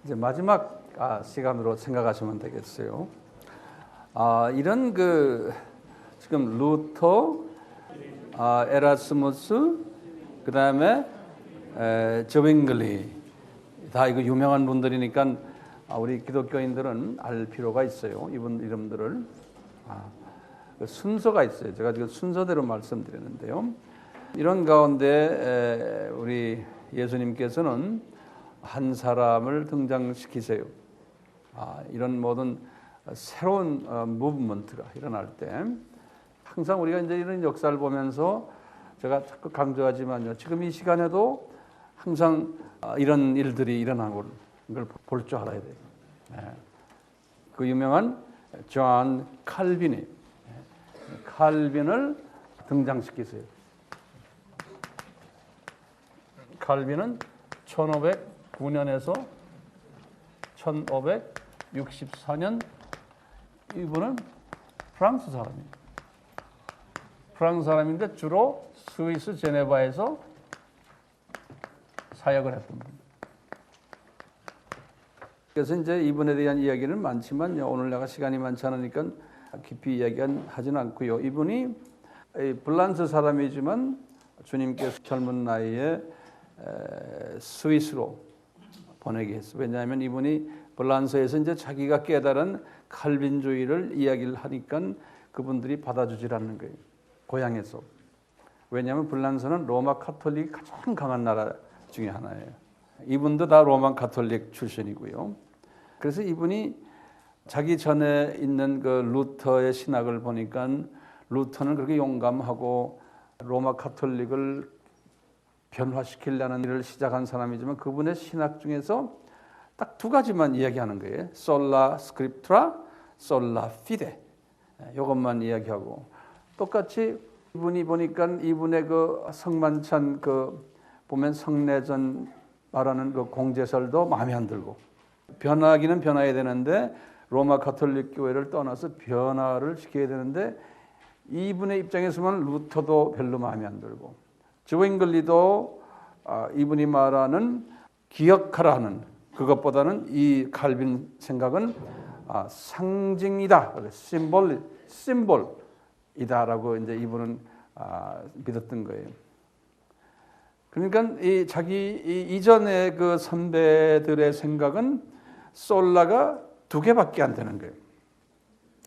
이제 마지막 시간으로 생각하시면 되겠어요. 이런 지금 루터, 에라스무스, 그 다음에 저윙글리 다 이거 유명한 분들이니까 우리 기독교인들은 알 필요가 있어요. 이분 이름들을 순서가 있어요. 제가 지금 순서대로 말씀드렸는데요. 이런 가운데 우리 예수님께서는 한 사람을 등장시키세요. 이런 모든 새로운 무브먼트가 일어날 때 항상 우리가 이제 이런 역사를 보면서 제가 자꾸 강조하지만요. 지금 이 시간에도 항상 이런 일들이 일어나는 걸 볼 줄 알아야 돼요. 그 유명한 존 칼빈이 칼빈을 등장시키세요. 칼빈은 1509년에서 1564년 이분은 프랑스 사람이에요. 프랑스 사람인데 주로 스위스 제네바에서 사역을 했던 분입니다. 그래서 이제 이분에 대한 이야기는 많지만요. 오늘 내가 시간이 많지 않으니까 깊이 이야기하지는 않고요. 이분이 블란스 사람이지만 주님께서 젊은 나이에 스위스로 보내게 했어요. 왜냐하면 이분이 블란스에서 이제 자기가 깨달은 칼빈주의를 이야기를 하니까 그분들이 받아주질 않는 거예요. 고향에서. 왜냐하면 블란스는 로마 카톨릭이 가장 강한 나라 중에 하나예요. 이분도 다 로마 카톨릭 출신이고요. 그래서 이분이 자기 전에 있는 그 루터의 신학을 보니까 루터는 그렇게 용감하고 로마 카톨릭을 변화시키려는 일을 시작한 사람이지만 그분의 신학 중에서 딱 두 가지만 이야기하는 거예요. 솔라 스크립트라, 솔라 피데. 이것만 이야기하고 똑같이 이분이 보니까 이분의 그 성만찬 보면 성례전 말하는 그 공제설도 마음에 안 들고 변화하기는 변화해야 되는데 로마 카톨릭 교회를 떠나서 변화를 시켜야 되는데 이분의 입장에서만 루터도 별로 마음에 안 들고 저윙글리도 이분이 말하는 기억하라 하는 그것보다는 이 칼빈 생각은 상징이다, 심볼이다라고 이제 이분은 믿었던 거예요. 그러니까 자기 이전의 그 선배들의 생각은 솔라가 두 개밖에 안 되는 거예요.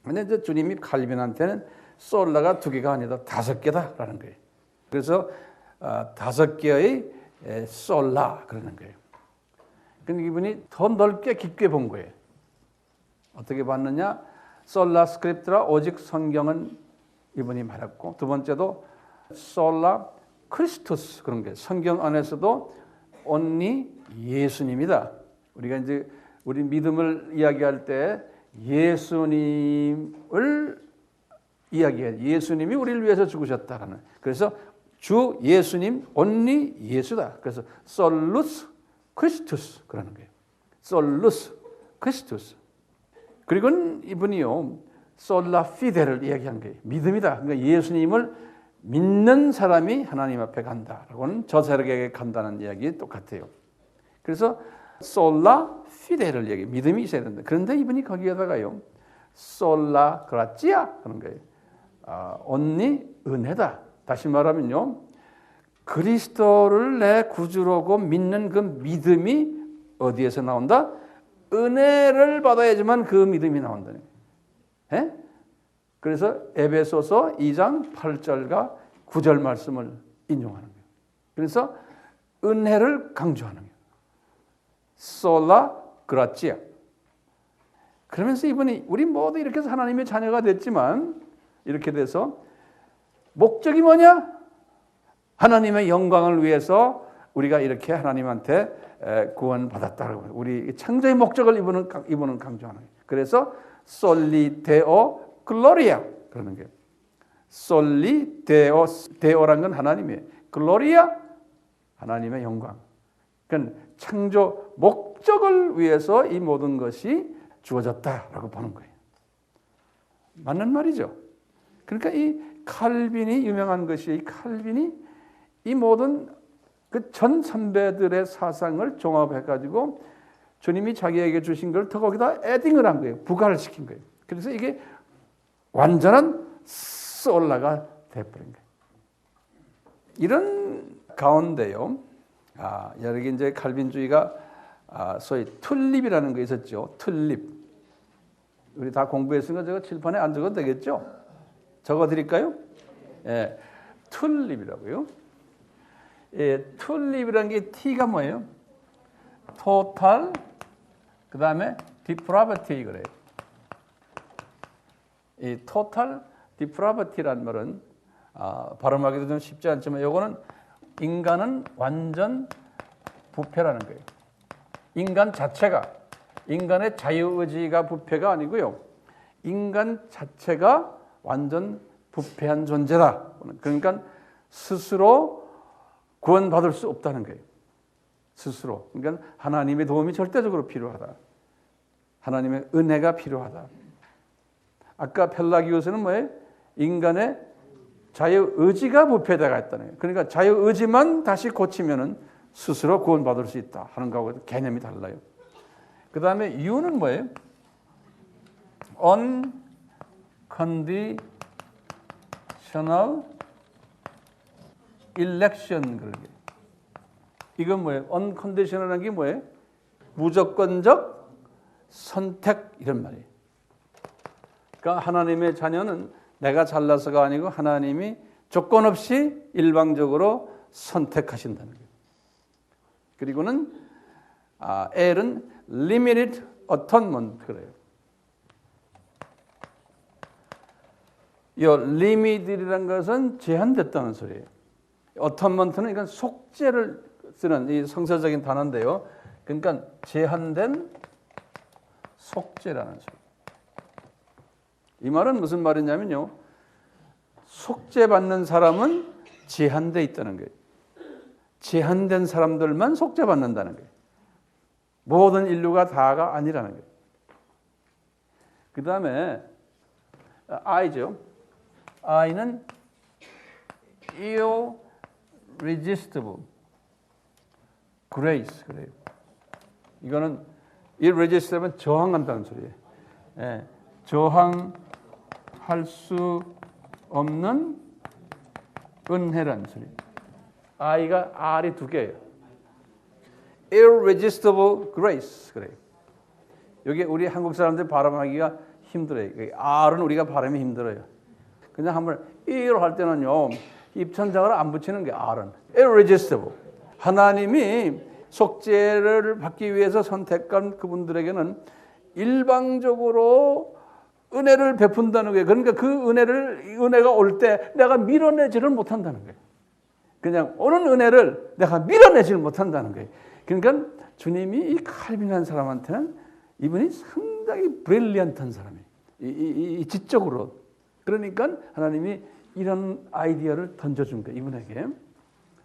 근데 이제 주님이 칼빈한테는 솔라가 두 개가 아니다 5개다라는 거예요. 그래서 5개의 솔라 그러는 거예요. 그러니까 이분이 더 넓게 깊게 본 거예요. 어떻게 봤느냐? 솔라 스크립트라 오직 성경은 이분이 말했고 두 번째도 솔라 크리스토스 그런 게 성경 안에서도 only 예수님이다. 우리가 이제 우리 믿음을 이야기할 때 예수님을 이야기해. 예수님이 우리를 위해서 죽으셨다라는. 그래서 주 예수님 only 예수다. 그래서 솔루스 크리스토스 그러는 거예요. 솔루스 크리스토스. 그리고 이분이요 솔라 피데를 이야기한 거예요. 믿음이다. 그러니까 예수님을 믿는 사람이 하나님 앞에 간다라고는 저 사람에게 간다는 이야기 똑같아요. 그래서 솔라 피데를 얘기해. 믿음이 있어야 된다. 그런데 이분이 거기에다가요 솔라 그라치아 그런 거예요. only 은혜다. 다시 말하면요 그리스도를 내 구주로고 믿는 그 믿음이 어디에서 나온다? 은혜를 받아야지만 그 믿음이 나온다는 거예요. 그래서 에베소서 2장 8절과 9절 말씀을 인용하는 거예요. 그래서 은혜를 강조하는 거예요. 솔라 그라치아. 그러면서 이분이 우리 모두 이렇게 해서 하나님의 자녀가 됐지만 이렇게 돼서 목적이 뭐냐? 하나님의 영광을 위해서 우리가 이렇게 하나님한테 구원받았다고. 우리 창조의 목적을 이분은 강조하는 거예요. 그래서 솔리 데오 글로리아 그러는 거예요. 솔리 데오란 건 하나님이에요. 글로리아 하나님의 영광. 그러니까 창조 목적을 위해서 이 모든 것이 주어졌다라고 보는 거예요. 맞는 말이죠. 그러니까 이 칼빈이 유명한 것이 이 칼빈이 이 모든 그 전 선배들의 사상을 종합해 가지고 주님이 자기에게 주신 걸 더 거기다 에딩을 한 거예요. 부가를 시킨 거예요. 그래서 이게 완전한 솔라가 돼버린 거예요. 이런 가운데요. 여기 이제 칼빈주의가 소위 튤립이라는 거 있었죠. 튤립. 우리 다 공부했으니까 제가 칠판에 안 적어도 되겠죠? 적어 드릴까요? 예, 튤립이라고요. 예, 튤립이라는 게 T가 뭐예요? 토탈, 그 다음에 디프라버티 그래요. 이 토탈 디프라버티라는 말은 발음하기도 좀 쉽지 않지만 이거는 인간은 완전 부패라는 거예요. 인간 자체가, 인간의 자유의지가 부패가 아니고요. 인간 자체가 완전 부패한 존재다. 그러니까 스스로 구원받을 수 없다는 거예요. 스스로. 그러니까 하나님의 도움이 절대적으로 필요하다. 하나님의 은혜가 필요하다. 아까 펠라기오스는 뭐예요? 인간의 자유의지가 부패되가 있다는 거예요. 그러니까 자유의지만 다시 고치면은 스스로 구원받을 수 있다 하는 거하고 개념이 달라요. 그 다음에 U는 뭐예요? Unconditional election. 그러게. 이건 뭐예요? Unconditional한 게 뭐예요? 무조건적 선택 이런 말이에요. 그러니까 하나님의 자녀는 내가 잘나서가 아니고 하나님이 조건 없이 일방적으로 선택하신다는 거예요. 그리고는 L은 limited atonement 그래요. 이 limited이라는 것은 제한됐다는 소리예요. atonement는 이건 속죄를 쓰는 이 성서적인 단어인데요. 그러니까 제한된 속죄라는 소리. 이 말은 무슨 말이냐면요. 속죄받는 사람은 제한되어 있다는 거예요. 제한된 사람들만 속죄받는다는 거예요. 모든 인류가 다가 아니라는 거예요. 그 다음에 I죠. I는 irresistible grace 그래요. 이거는 irresistible면 저항한다는 소리예요. 예, 저항할 수 없는 은혜라는 소리. I가 R이 두 개예요. irresistible grace 그래요. 여기 우리 한국 사람들 발음하기가 힘들어요. R은 우리가 발음이 힘들어요. 그냥 한번 ir 할 때는요. 입천장을 안 붙이는 게 R은. irresistible. 하나님이 속죄를 받기 위해서 선택한 그분들에게는 일방적으로 은혜를 베푼다는 거예요. 그러니까 그 은혜가 올 때 내가 밀어내지를 못한다는 거예요. 그냥 오는 은혜를 내가 밀어내지를 못한다는 거예요. 그러니까 주님이 이 칼빈한 사람한테는 이분이 상당히 브릴리언트한 사람이에요. 이 지적으로. 그러니까 하나님이 이런 아이디어를 던져준 거예요. 이분에게.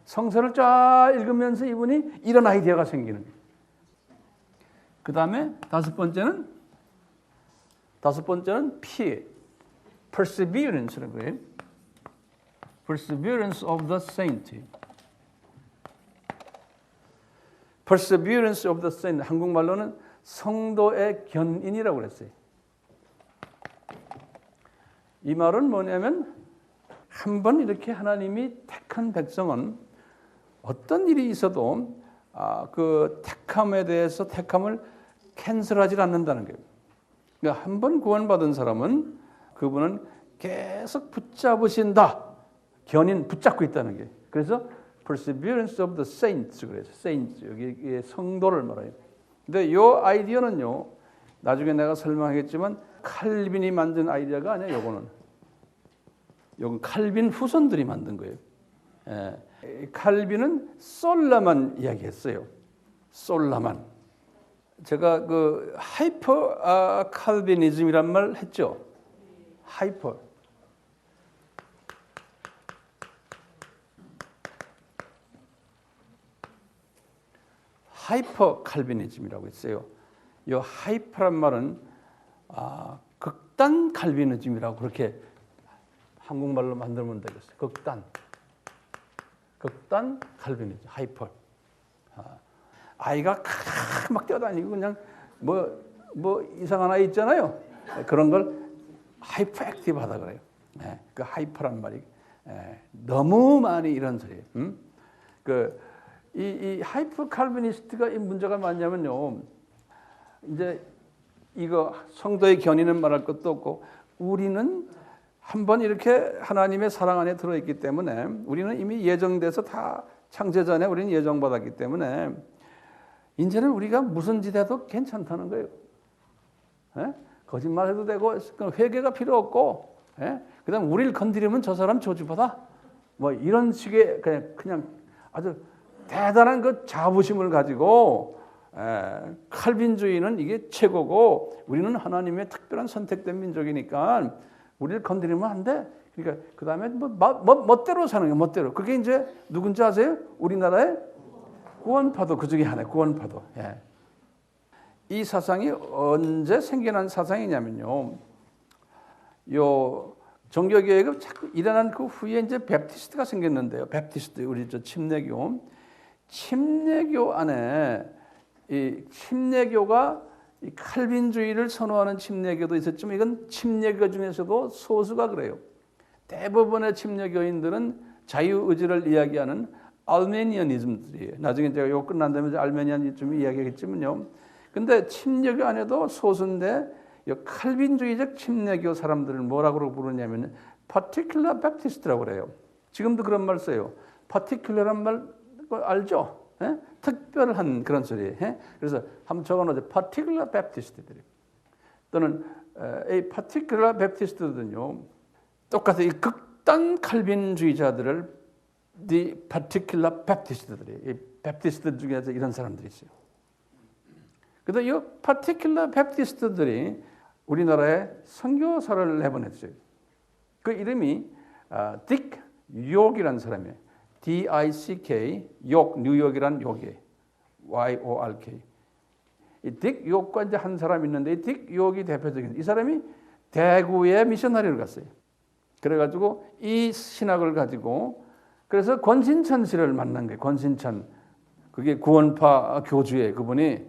성서를 쫙 읽으면서 이분이 이런 아이디어가 생기는 거예요. 그 다음에 다섯 번째는 P, perseverance라는 거예요. Perseverance of the saint. Perseverance of the saint. 한국말로는 성도의 견인이라고 그랬어요. 이 말은 뭐냐면 한번 이렇게 하나님이 택한 백성은 어떤 일이 있어도 그 택함에 대해서 택함을 캔슬하지 않는다는 거예요. 그러니까 한번 구원받은 사람은 그분은 계속 붙잡으신다. 견인 붙잡고 있다는 게. 그래서 perseverance of the saints 그래서 saints 여기 성도를 말해요. 근데 이 아이디어는요. 나중에 내가 설명하겠지만 칼빈이 만든 아이디어가 아니야. 요건 칼빈 후손들이 만든 거예요. 칼빈은 솔라만 이야기했어요. 솔라만. 제가 그 하이퍼 칼비니즘이란 말 했죠. 하이퍼 칼비니즘이라고 했어요. 이 하이퍼란 말은 극단 칼비니즘이라고 그렇게 한국말로 만들면 되겠어요. 극단 칼비니즘, 하이퍼. 아이가 막 뛰어다니고 그냥 뭐 이상한 아이 있잖아요. 그런 걸 하이퍼액티브하다 그래요. 그 하이퍼란 말이 너무 많이 이런 소리예요. 이 하이퍼 칼비니스트가 이 문제가 뭐냐면요. 이제 이거 성도의 견인은 말할 것도 없고 우리는 한번 이렇게 하나님의 사랑 안에 들어있기 때문에 우리는 이미 예정돼서 다 창세 전에 우리는 예정받았기 때문에 이제는 우리가 무슨 짓 해도 괜찮다는 거예요. 거짓말해도 되고 회개가 필요 없고 그다음 우리를 건드리면 저 사람 저주받아 뭐 이런 식의 그냥 아주 대단한 그 자부심을 가지고 칼빈주의는 이게 최고고 우리는 하나님의 특별한 선택된 민족이니까 우리를 건드리면 안 돼. 그러니까 그 다음에 멋대로 사는 거예요. 멋대로. 그게 이제 누군지 아세요? 우리나라의 구원파도 그 중에 하나예요. 구원파도. 이 사상이 언제 생겨난 사상이냐면요. 요 종교개혁이 자꾸 일어난 그 후에 이제 베프티스트가 생겼는데요. 베프티스트 우리 저 침례교 안에 이 침례교가 이 칼빈주의를 선호하는 침례교도 있었지만 이건 침례교 중에서도 소수가 그래요. 대부분의 침례교인들은 자유의지를 이야기하는 알메니아니즘들이에요. 나중에 제가 이거 끝난 다음에 알메니아니즘 이야기하겠지만요. 근데 침례교 안에도 소수인데 이 칼빈주의적 침례교 사람들을 뭐라고 부르냐면 particular Baptist라고 그래요. 지금도 그런 말 써요. particular란 말 알죠? 특별한 그런 소리예요. 그래서 한번 적어놓죠. particular Baptist들이 또는 이 particular Baptist들은요 똑같은 이 극단 칼빈주의자들을 the particular Baptist들이 이 베프티스트 중에서 이런 사람들이 있어요. 그래서 이 particular Baptist들이 우리나라에 선교사를 내보냈어요. 그 이름이 딕 욕이라는 사람이에요. D-I-C-K, 욕, 뉴욕이란 욕이에요. Y-O-R-K. 이 딕 욕과 이제 한 사람 있는데 이 딕 욕이 대표적인 이 사람이 대구에 미셔너리를 갔어요. 그래가지고 이 신학을 가지고 그래서 권신천 씨를 만난 거예요. 권신천. 그게 구원파 교주예요. 그분이.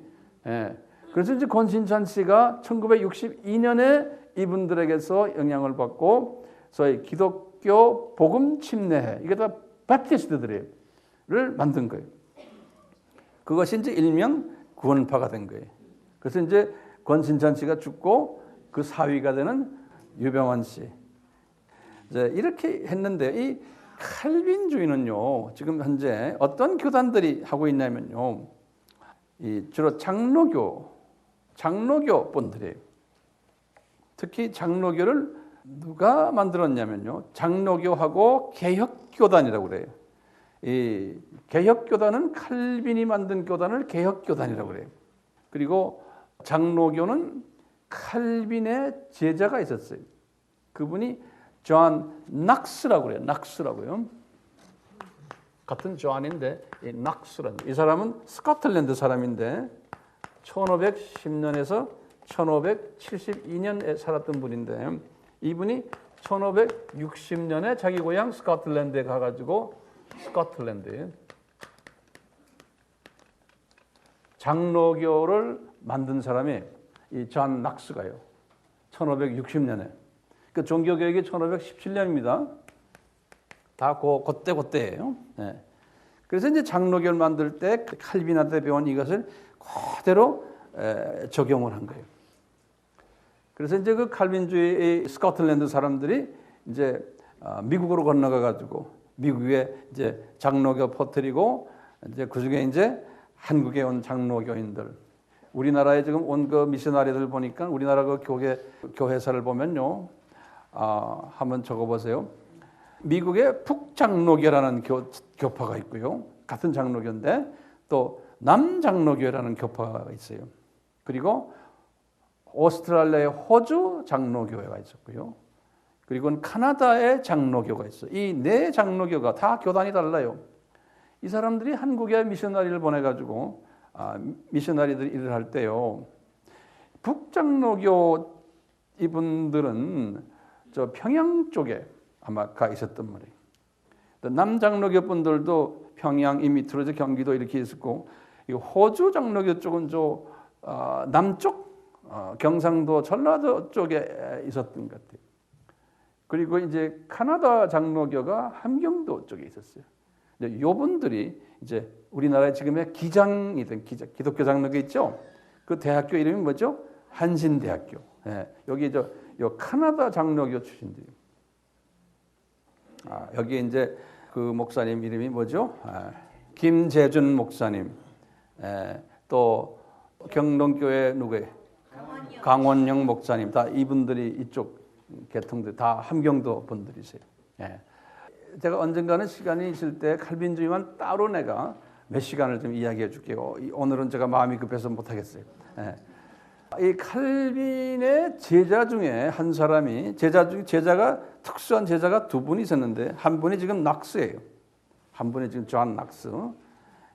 그래서 이제 권신천 씨가 1962년에 이분들에게서 영향을 받고 소위 기독교 복음 침례회 이게 다 베프티스트들을 만든 거예요. 그것이 이제 일명 구원파가 된 거예요. 그래서 이제 권신천 씨가 죽고 그 사위가 되는 유병원 씨. 이제 이렇게 했는데 이 칼빈주의는요 지금 현재 어떤 교단들이 하고 있냐면요 이 주로 장로교 분들이에요. 특히 장로교를 누가 만들었냐면요 장로교하고 개혁교단이라고 그래요. 이 개혁교단은 칼빈이 만든 교단을 개혁교단이라고 그래요. 그리고 장로교는 칼빈의 제자가 있었어요. 그분이 존 낙스라고 그래요. 낙스라고요. 같은 존인데 이 낙스라는 이 사람은 스코틀랜드 사람인데 1510년에서 1572년에 살았던 분인데 이분이 1560년에 자기 고향 스코틀랜드에 가가지고 스코틀랜드에 장로교를 만든 사람이 이 존 낙스가요. 1560년에. 그 종교개혁이 1517년입니다. 다 그때예요. 그래서 이제 장로교를 만들 때 칼빈한테 배운 이것을 그대로 적용을 한 거예요. 그래서 이제 그 칼빈주의 스코틀랜드 사람들이 이제 미국으로 건너가 가지고 미국에 이제 장로교 퍼뜨리고 이제 그 중에 이제 한국에 온 장로교인들, 우리나라에 지금 온 그 미셔너리들 보니까 우리나라 그 교회사를 보면요, 한번 적어보세요. 미국의 북장로교라는 교파가 있고요, 같은 장로교인데 또 남장로교라는 교파가 있어요. 그리고 오스트랄리아의 호주 장로교회가 있었고요. 그리고 카나다의 장로교가 있어요. 이 네 장로교가 다 교단이 달라요. 이 사람들이 한국에 미셔너리를 보내가지고 미셔너리들이 일을 할 때요. 북장로교 이분들은 저 평양 쪽에 아마 가 있었단 말이에요. 남장로교 분들도 평양 이 밑으로 경기도 이렇게 있었고 이 호주 장로교 쪽은 남쪽 경상도 전라도 쪽에 있었던 것 같아요. 그리고 이제 카나다 장로교가 함경도 쪽에 있었어요. 요분들이 이제 우리나라의 지금의 기장이든 기독교 장로교 있죠? 그 대학교 이름이 뭐죠? 한신대학교. 예, 여기 요 카나다 장로교 출신들이. 여기 이제 그 목사님 이름이 뭐죠? 김재준 목사님. 예, 또 경동교회 누구예요? 강원영 목사님. 다 이분들이 이쪽 계통들 다 함경도 분들이세요. 예. 제가 언젠가는 시간이 있을 때 칼빈주의만 따로 내가 몇 시간을 좀 이야기해 줄게요. 오늘은 제가 마음이 급해서 못 하겠어요. 예. 이 칼빈의 제자 중에 한 사람이 제자가 특수한 제자가 두 분이 있었는데 한 분이 지금 낙스예요. 한 분이 지금 존 낙스.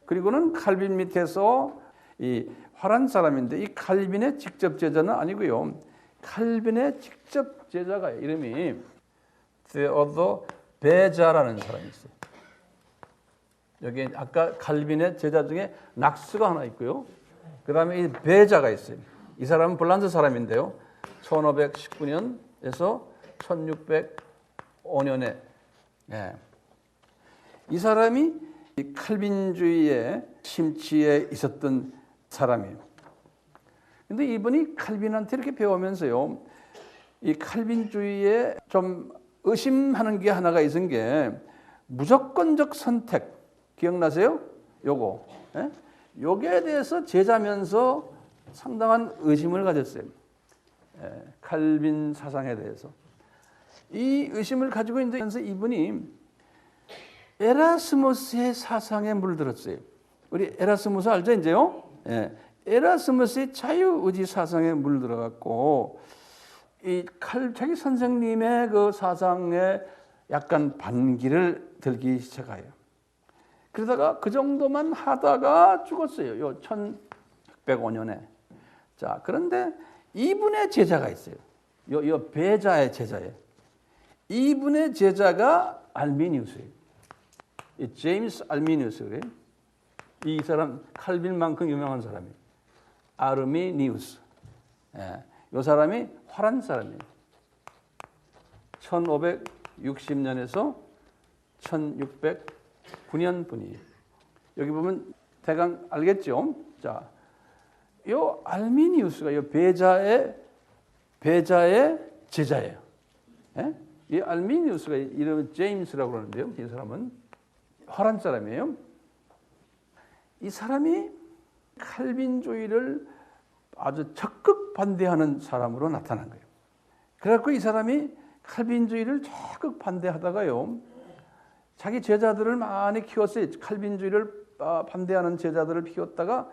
그리고는 칼빈 밑에서 이 화란 사람인데 이 칼빈의 직접 제자는 아니고요. 칼빈의 직접 제자가 이름이 테오도 베자라는 사람이 있어요. 여기 아까 칼빈의 제자 중에 낙스가 하나 있고요. 그 다음에 이 베자가 있어요. 이 사람은 폴란드 사람인데요. 1519년에서 1605년에 이 사람이 이 칼빈주의의 심취에 있었던 사람이에요. 근데 이분이 칼빈한테 이렇게 배우면서요, 이 칼빈주의에 좀 의심하는 게 하나가 있은 게 무조건적 선택 기억나세요? 요거. 예? 요게 대해서 제자면서 상당한 의심을 가졌어요. 예, 칼빈 사상에 대해서. 이 의심을 가지고 있는데 이분이 에라스무스의 사상에 물들었어요. 우리 에라스무스 알죠, 이제요? 예. 에라스무스의 자유의지 사상에 물들어갖고 자기 선생님의 그 사상에 약간 반기를 들기 시작해요. 그러다가 그 정도만 하다가 죽었어요. 요 1605년에. 자, 그런데 이분의 제자가 있어요. 요 베자의 제자예요. 이분의 제자가 알미니우스예요. 이 제임스 알미니우스 그래요. 이 사람 칼빈만큼 유명한 사람이에요. 아르미니우스. 예, 이 사람이 화란 사람이에요. 1560년에서 1609년 분이에요. 여기 보면 대강 알겠죠? 자, 요 알미니우스가 요 베자의 제자예요. 예? 이 알미니우스가 이름은 제임스라고 그러는데요. 이 사람은 화란 사람이에요. 이 사람이 칼빈주의를 아주 적극 반대하는 사람으로 나타난 거예요. 그래갖고 이 사람이 칼빈주의를 적극 반대하다가요, 자기 제자들을 많이 키웠어요. 칼빈주의를 반대하는 제자들을 키웠다가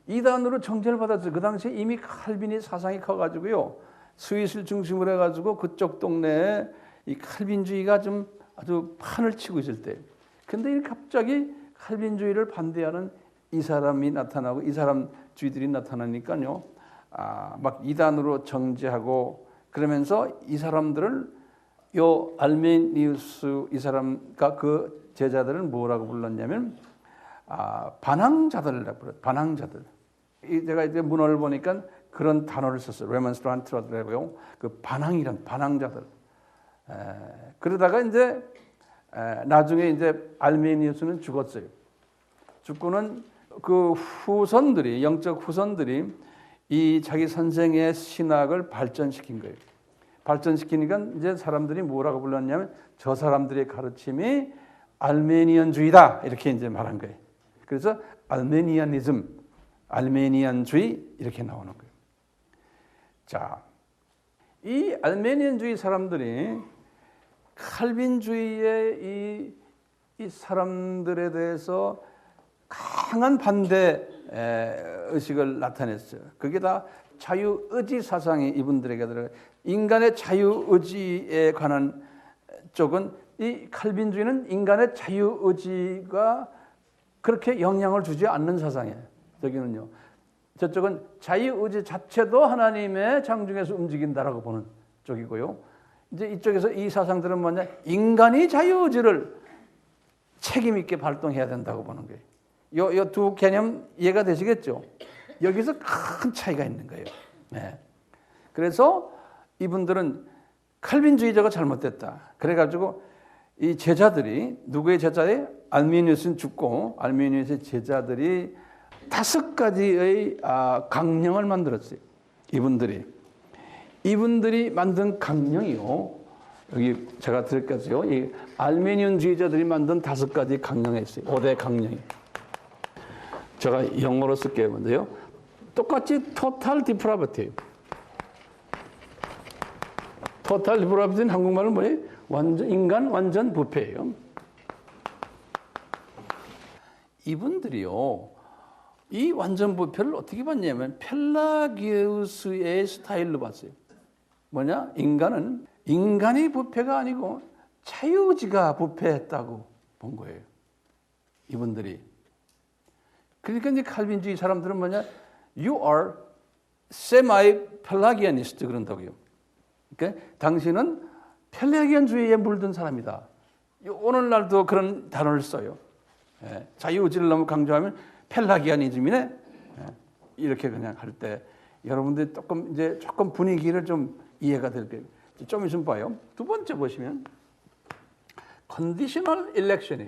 이단으로 정죄를 받았어요. 그 당시에 이미 칼빈이 사상이 커가지고요, 스윗을 중심으로 해가지고 그쪽 동네에 이 칼빈주의가 좀 아주 판을 치고 있을 때, 근데 갑자기 칼빈주의를 반대하는 이 사람이 나타나고 이 사람 주의들이 나타나니까요, 막 이단으로 정죄하고 그러면서 이 사람들을 요 알메니우스 이 사람과 그 제자들을 뭐라고 불렀냐면 반항자들이라고 불러요. 반항자들. 제가 이제 문헌을 보니까 그런 단어를 썼어요. 레몬스트란트라고요. 그 반항이란 반항자들. 그러다가 이제 나중에 이제 알메니우스는 죽었어요. 죽고는 그 후손들이, 영적 후손들이 이 자기 선생의 신학을 발전시킨 거예요. 발전시키니까 이제 사람들이 뭐라고 불렀냐면 저 사람들의 가르침이 알메니안주의다 이렇게 이제 말한 거예요. 그래서 알메니안이즘, 알메니안주의 이렇게 나오는 거예요. 자, 이 알메니안주의 사람들이 칼빈주의의 이 사람들에 대해서 강한 반대 의식을 나타냈어요. 그게 다 자유의지 사상이 이분들에게 들어요. 인간의 자유의지에 관한 쪽은 이 칼빈주의는 인간의 자유의지가 그렇게 영향을 주지 않는 사상이에요. 저기는요. 저쪽은 자유의지 자체도 하나님의 장중에서 움직인다라고 보는 쪽이고요. 이제 이쪽에서 이 사상들은 뭐냐? 인간이 자유의지를 책임 있게 발동해야 된다고 보는 거예요. 요 두 개념 이해가 되시겠죠? 여기서 큰 차이가 있는 거예요. 네. 그래서 이분들은 칼빈주의자가 잘못됐다. 그래가지고 이 제자들이 누구의 제자에 알미니우스는 죽고 알미니우스의 제자들이 5가지의 강령을 만들었어요. 이분들이 만든 강령이요. 여기 제가 드릴게요. 이 알메니언주의자들이 만든 5가지 강령이 있어요. 5대 강령이. 제가 영어로 쓸게요. 먼저요. 똑같이 total depravity. total depravity는 한국말은 뭐예요? 인간 완전 부패예요. 이분들이요. 이 완전 부패를 어떻게 봤냐면 펠라기우스의 스타일로 봤어요. 뭐냐? 인간이 부패가 아니고 자유의지가 부패했다고 본 거예요. 이분들이. 그러니까 이제 칼빈주의 사람들은 뭐냐? You are semi-Pelagianist 그런다고요. 그러니까 당신은 펠라기안주의에 물든 사람이다. 오늘날도 그런 단어를 써요. 예, 자유의지를 너무 강조하면 펠라기아니즘이네. 예, 이렇게 그냥 할 때 여러분들이 조금 분위기를 좀 이해가 될 거예요. 좀 있으면 봐요. 두 번째 보시면 conditional election이.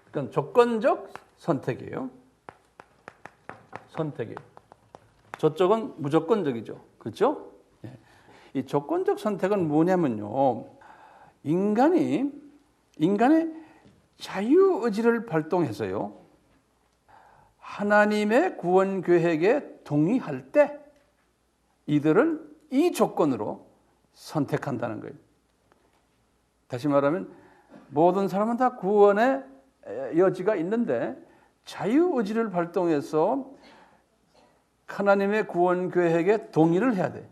그건 조건적 선택이에요. 선택이에요. 저쪽은 무조건적이죠. 그렇죠? 예. 이 조건적 선택은 뭐냐면요. 인간의 자유의지를 발동해서요. 하나님의 구원 계획에 동의할 때 이들을 이 조건으로 선택한다는 거예요. 다시 말하면 모든 사람은 다 구원의 여지가 있는데 자유의지를 발동해서 하나님의 구원 계획에 동의를 해야 돼.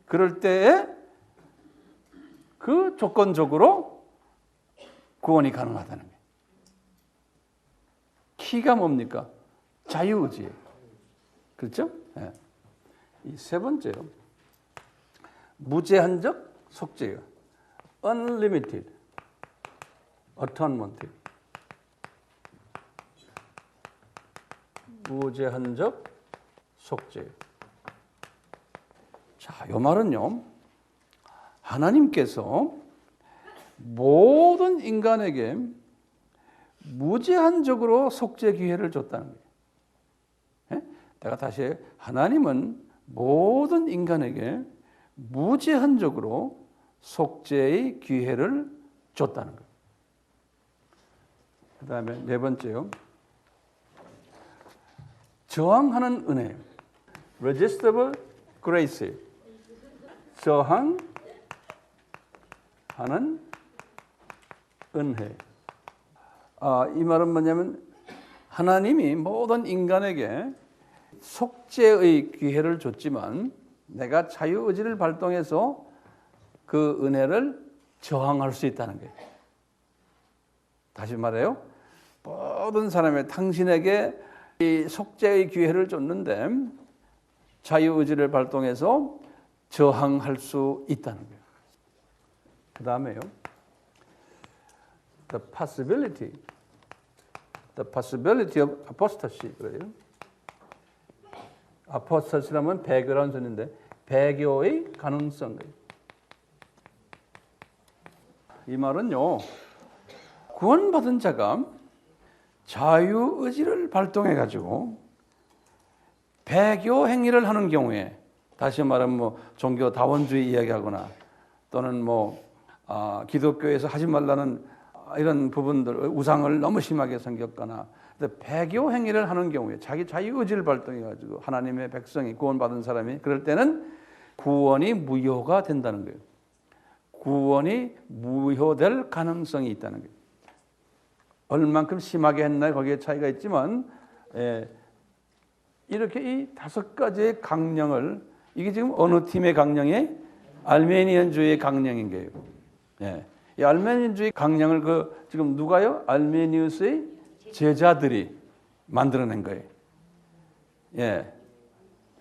그럴 때에 그 조건적으로 구원이 가능하다는 거예요. 키가 뭡니까? 자유의지예요. 그렇죠? 네. 이 세 번째요. 무제한적 속죄예요. Unlimited Atonement. 무제한적 속죄. 자, 이 말은요. 하나님께서 모든 인간에게 무제한적으로 속죄 기회를 줬다는 거예요. 예? 내가 다시 해요. 하나님은 모든 인간에게 무제한적으로 속죄의 기회를 줬다는 거예요. 그 다음에 네 번째요. 저항하는 은혜. Resistible grace. 저항하는 은혜. 이 말은 뭐냐면 하나님이 모든 인간에게 속죄의 기회를 줬지만 내가 자유의지를 발동해서 그 은혜를 저항할 수 있다는 거예요. 다시 말해요. 모든 사람이 당신에게 이 속죄의 기회를 줬는데 자유의지를 발동해서 저항할 수 있다는 거예요. 그 다음에요. The possibility of apostasy. 그래요. apostasy라면 배교라는 뜻인데 배교의 가능성. 이 말은요. 구원받은 자가 자유의지를 발동해가지고 배교 행위를 하는 경우에 다시 말하면 뭐 종교 다원주의 이야기하거나 또는 기독교에서 하지 말라는 이런 부분들 우상을 너무 심하게 섬겼거나 배교 행위를 하는 경우에 자기 자유의지를 발동해가지고 하나님의 백성이 구원받은 사람이 그럴 때는 구원이 무효가 된다는 거예요. 구원이 무효될 가능성이 있다는 거예요. 얼만큼 심하게 했나요? 거기에 차이가 있지만 이렇게 이 5가지의 강령을 이게 지금 어느 팀의 강령이 알메니안주의의 강령인 거예요. 이 알메니안주의 강령을 지금 누가요? 알메니우스의 제자들이 만들어낸 거예요.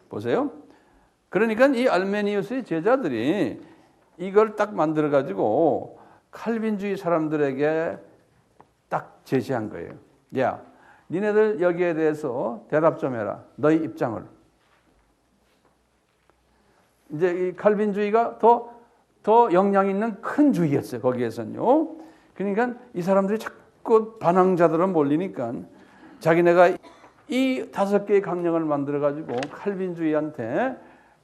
보세요. 그러니까 이 알메니우스의 제자들이 이걸 딱 만들어 가지고 칼빈주의 사람들에게 딱 제시한 거예요. 야, 니네들 여기에 대해서 대답 좀 해라. 너희 입장을. 이제 이 칼빈주의가 더 영향 있는 큰 주의였어요. 거기에서는요. 그러니까 이 사람들이 자꾸 반항자들은 몰리니까 자기네가 이 5개의 강령을 만들어가지고 칼빈주의한테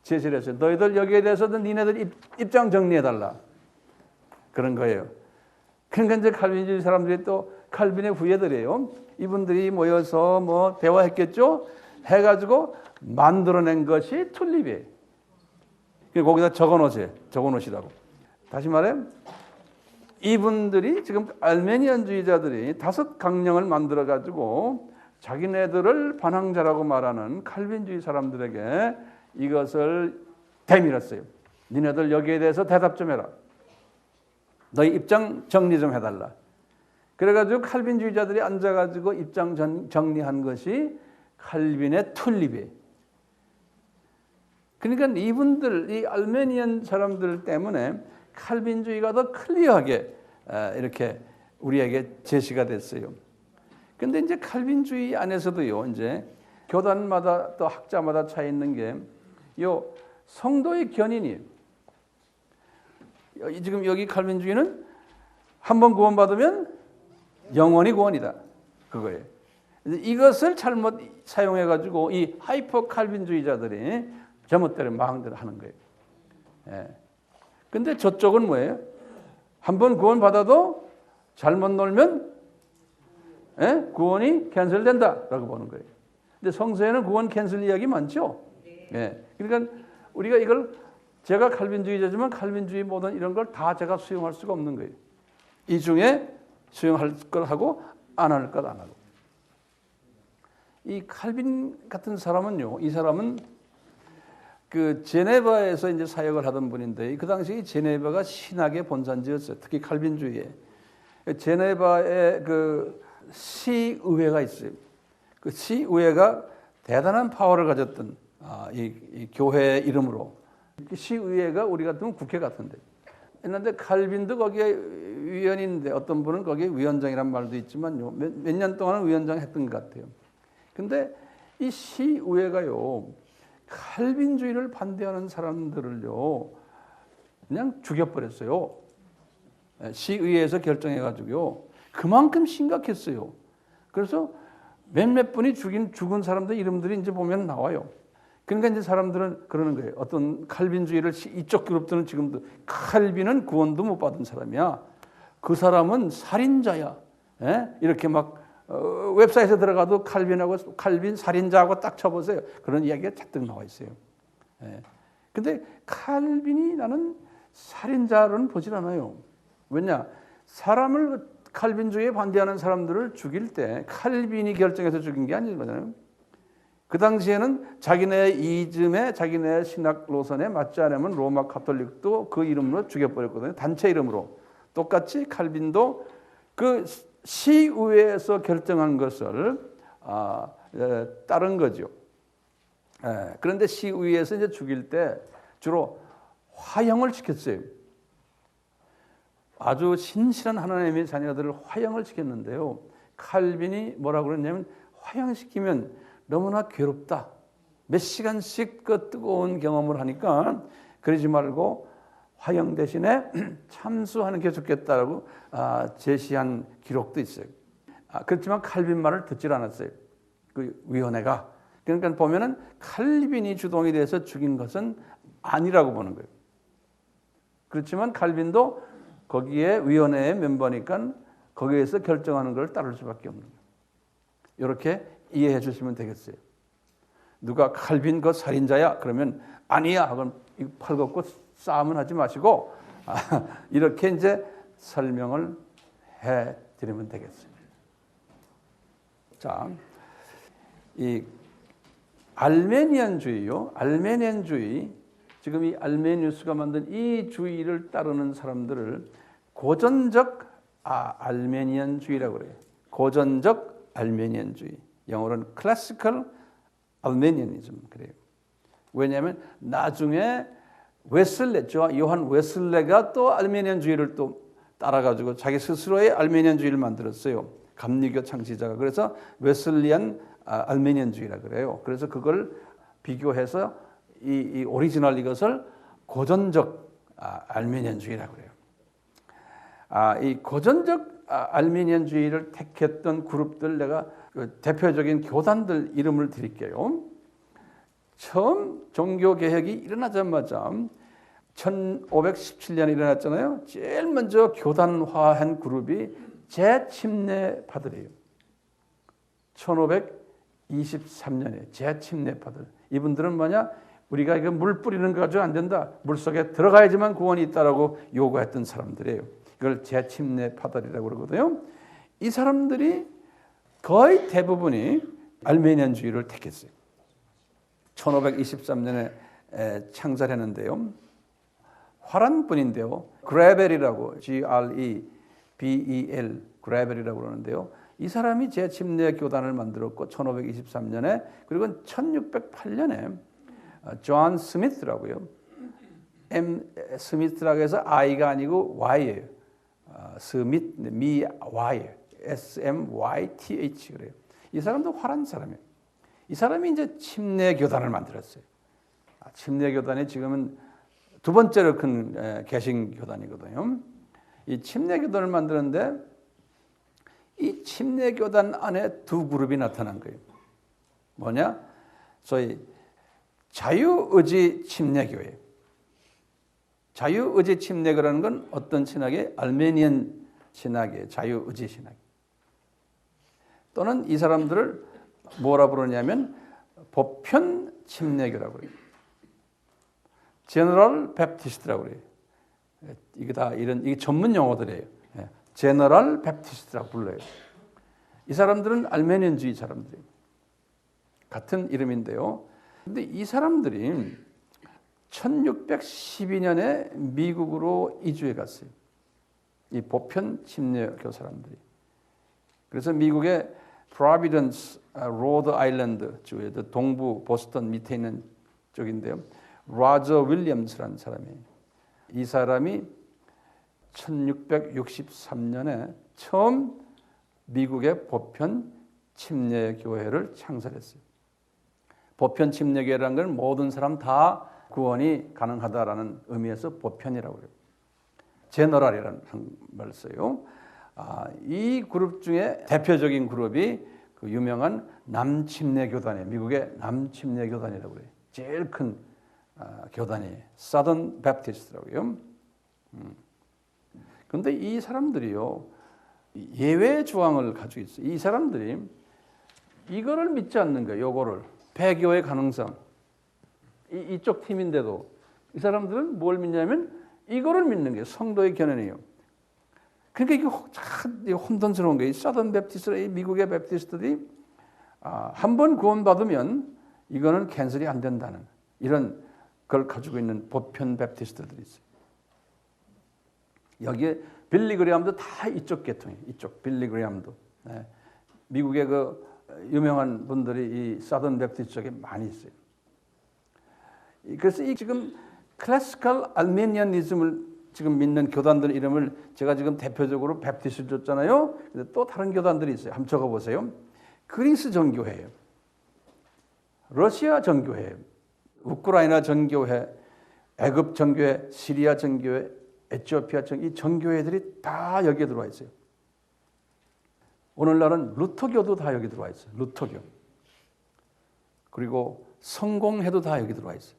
제시를 했어요. 너희들 여기에 대해서도 니네들 입장 정리해달라. 그런 거예요. 그러니까 이제 칼빈주의 사람들이 또 칼빈의 후예들이에요. 이분들이 모여서 뭐 대화했겠죠? 해가지고 만들어낸 것이 툴립이에요. 거기다 적어놓으시라고. 다시 말해, 이분들이 지금 알메니안주의자들이 5 강령을 만들어가지고 자기네들을 반항자라고 말하는 칼빈주의 사람들에게 이것을 대밀었어요. 니네들 여기에 대해서 대답 좀 해라. 너희 입장 정리 좀 해달라. 그래가지고 칼빈주의자들이 앉아가지고 입장 정리한 것이 칼빈의 툴립이에요. 그러니까 이분들, 이 알메니안 사람들 때문에 칼빈주의가 더 클리어하게 이렇게 우리에게 제시가 됐어요. 근데 이제 칼빈주의 안에서도요, 이제 교단마다 또 학자마다 차이 있는 게 요 성도의 견인이 지금 여기 칼빈주의는 한번 구원받으면 영원히 구원이다. 그거예요. 이것을 잘못 사용해가지고 이 하이퍼 칼빈주의자들이 제멋대로 마음대로 하는 거예요. 예. 근데 저쪽은 뭐예요? 한번 구원받아도 잘못 놀면 구원이 캔슬된다라고 보는 거예요. 근데 성서에는 구원 캔슬 이야기 많죠? 예. 그러니까 우리가 이걸 제가 칼빈주의자지만 칼빈주의 모든 이런 걸 다 제가 수용할 수가 없는 거예요. 이 중에 수용할 걸 하고 안 할 것 안 하고. 이 칼빈 같은 사람은요, 이 사람은 그 제네바에서 이제 사역을 하던 분인데 그 당시 제네바가 신학의 본산지였어요. 특히 칼빈주의에. 제네바에 그 시의회가 있어요. 그 시의회가 대단한 파워를 가졌던 이 교회 이름으로. 시의회가 우리 같으면 국회 같은데. 했는데 칼빈도 거기에 위원인데 어떤 분은 거기에 위원장이란 말도 있지만요. 몇 년 동안은 위원장 했던 것 같아요. 근데 이 시의회가요. 칼빈주의를 반대하는 사람들을요. 그냥 죽여버렸어요. 시의회에서 결정해가지고요. 그만큼 심각했어요. 그래서 몇몇 분이 죽은 사람들 이름들이 이제 보면 나와요. 그러니까 이제 사람들은 그러는 거예요. 어떤 칼빈주의를 이쪽 그룹들은 지금도 칼빈은 구원도 못 받은 사람이야. 그 사람은 살인자야. 이렇게 막 웹사이트에 들어가도 칼빈 살인자하고 딱 쳐보세요. 그런 이야기가 잔뜩 나와 있어요. 근데 칼빈이 나는 살인자로는 보질 않아요. 왜냐? 사람을 칼빈주의에 반대하는 사람들을 죽일 때 칼빈이 결정해서 죽인 게 아니잖아요. 그 당시에는 자기네 이즘에 자기네 신학 노선에 맞지 않으면 로마 가톨릭도 그 이름으로 죽여버렸거든요. 단체 이름으로. 똑같이 칼빈도 그 시의회에서 결정한 것을 따른 거죠. 그런데 시의회에서 이제 죽일 때 주로 화형을 시켰어요. 아주 신실한 하나님의 자녀들을 화형을 시켰는데요. 칼빈이 뭐라고 그랬냐면 화형시키면 너무나 괴롭다. 몇 시간씩 그 뜨거운 경험을 하니까 그러지 말고 화형 대신에 참수하는 게 좋겠다라고 제시한 기록도 있어요. 그렇지만 칼빈 말을 듣질 않았어요. 그 위원회가. 그러니까 보면은 칼빈이 주동이 돼서 죽인 것은 아니라고 보는 거예요. 그렇지만 칼빈도 거기에 위원회의 멤버니까 거기에서 결정하는 걸 따를 수밖에 없는 거예요. 이렇게 이해해 주시면 되겠어요. 누가 칼빈 그 살인자야? 그러면 아니야. 그건 팔 걷고 싸움은 하지 마시고 이렇게 이제 설명을 해 드리면 되겠어요. 자, 이 알메니안주의요. 알메니안주의. 지금 이 알메니우스가 만든 이 주의를 따르는 사람들을 고전적 알메니안주의라고 그래요. 고전적 알메니안주의. 영어로는 클래시컬 알메니아니즘 그래요. 왜냐하면 나중에 요한 웨슬레가 또 알메니안주의를 또 따라가지고 자기 스스로의 알메니안주의를 만들었어요. 감리교 창시자가. 그래서 웨슬리안 알메니안주의라 그래요. 그래서 그걸 비교해서 이 오리지널 이것을 고전적 알메니안주의라고 그래요. 이 고전적 알메니안주의를 택했던 그룹들 내가 대표적인 교단들 이름을 드릴게요. 처음 종교개혁이 일어나자마자 1517년에 일어났잖아요. 제일 먼저 교단화한 그룹이 재침례파들이에요. 1523년에 재침례파들. 이분들은 뭐냐? 우리가 이거 물 뿌리는 거 가지고 안 된다. 물속에 들어가야지만 구원이 있다라고 요구했던 사람들이에요. 이걸 재침례파들이라고 그러거든요. 이 사람들이 거의 대부분이 알메니안주의를 택했어요. 1523년에 창설했는데요. 화란 분인데요. 그레벨이라고 G-R-E-B-E-L 그레벨이라고 그러는데요. 이 사람이 재침례 교단을 만들었고 1523년에 그리고 1608년에 존 스미스라고요. M 스미스라고 해서 I가 아니고 Y예요. 스미스 미 Y S-M-Y-T-H 그래요. 이 사람도 화란 사람이에요. 이 사람이 이제 침례 교단을 만들었어요. 침례 교단이 지금은 두 번째로 큰 개신 교단이거든요. 이 침례 교단을 만드는데 이 침례 교단 안에 두 그룹이 나타난 거예요. 뭐냐? 소위 자유의지 침례교회. 자유의지 침례교라는 건 어떤 신학이에요? 알메니안 신학이에요. 자유의지 신학. 또는 이 사람들을 뭐라 부르냐면 보편 침례교라고 해요. 제너럴 베프티스트라고 그래요. 이게 다 이게 전문 용어들이에요. 제너럴 베프티스트라고 불러요. 이 사람들은 알메니안주의 사람들이에요. 같은 이름인데요. 근데 이 사람들이 1612년에 미국으로 이주해 갔어요. 이 보편 침례교 사람들이. 그래서 미국의 프로비던스 로드 아일랜드 주의 동부 보스턴 밑에 있는 쪽인데요. 로저 윌리엄스라는 사람이에요. 이 사람이 1663년에 처음 미국의 보편 침례교회를 창설했어요. 보편 침례교회라는 건 모든 사람 다 구원이 가능하다라는 의미에서 보편이라고 해요. 제너럴이라는 말을 써요. 이 그룹 중에 대표적인 그룹이 그 유명한 남침례교단이에요. 미국의 남침례교단이라고 그래요. 제일 큰 교단이 사던 베프티스트라고요. 그런데 이 사람들이요 예외 조항을 가지고 있어요. 이 사람들이 이거를 믿지 않는 거예요. 요거를 폐교의 가능성. 이쪽 팀인데도 이 사람들은 뭘 믿냐면 이거를 믿는 거예요. 성도의 견해예요. 그러니까 이게 참 혼돈스러운 거예요. 사던 베프티스트, 미국의 베프티스트들이 한 번 구원받으면 이거는 캔슬이 안 된다는 이런 걸 가지고 있는 보편 베프티스트들이 있어요. 여기에 빌리 그레함도 다 이쪽 계통이에요. 이쪽 빌리 그레함도. 네. 미국의 그 유명한 분들이 이 사던 베프티스트 쪽에 많이 있어요. 그래서 이 지금 클래시컬 알메니아니즘을 지금 믿는 교단들 이름을 제가 지금 대표적으로 베프티스트 줬잖아요. 근데 또 다른 교단들이 있어요. 한번 적어보세요. 그리스 정교회예요. 러시아 정교회, 우크라이나 정교회, 애굽 정교회, 시리아 정교회, 에티오피아 이 정교회들이 다 여기에 들어와 있어요. 오늘날은 루터교도 다 여기 들어와 있어요. 루터교. 그리고 성공회도 다 여기 들어와 있어요.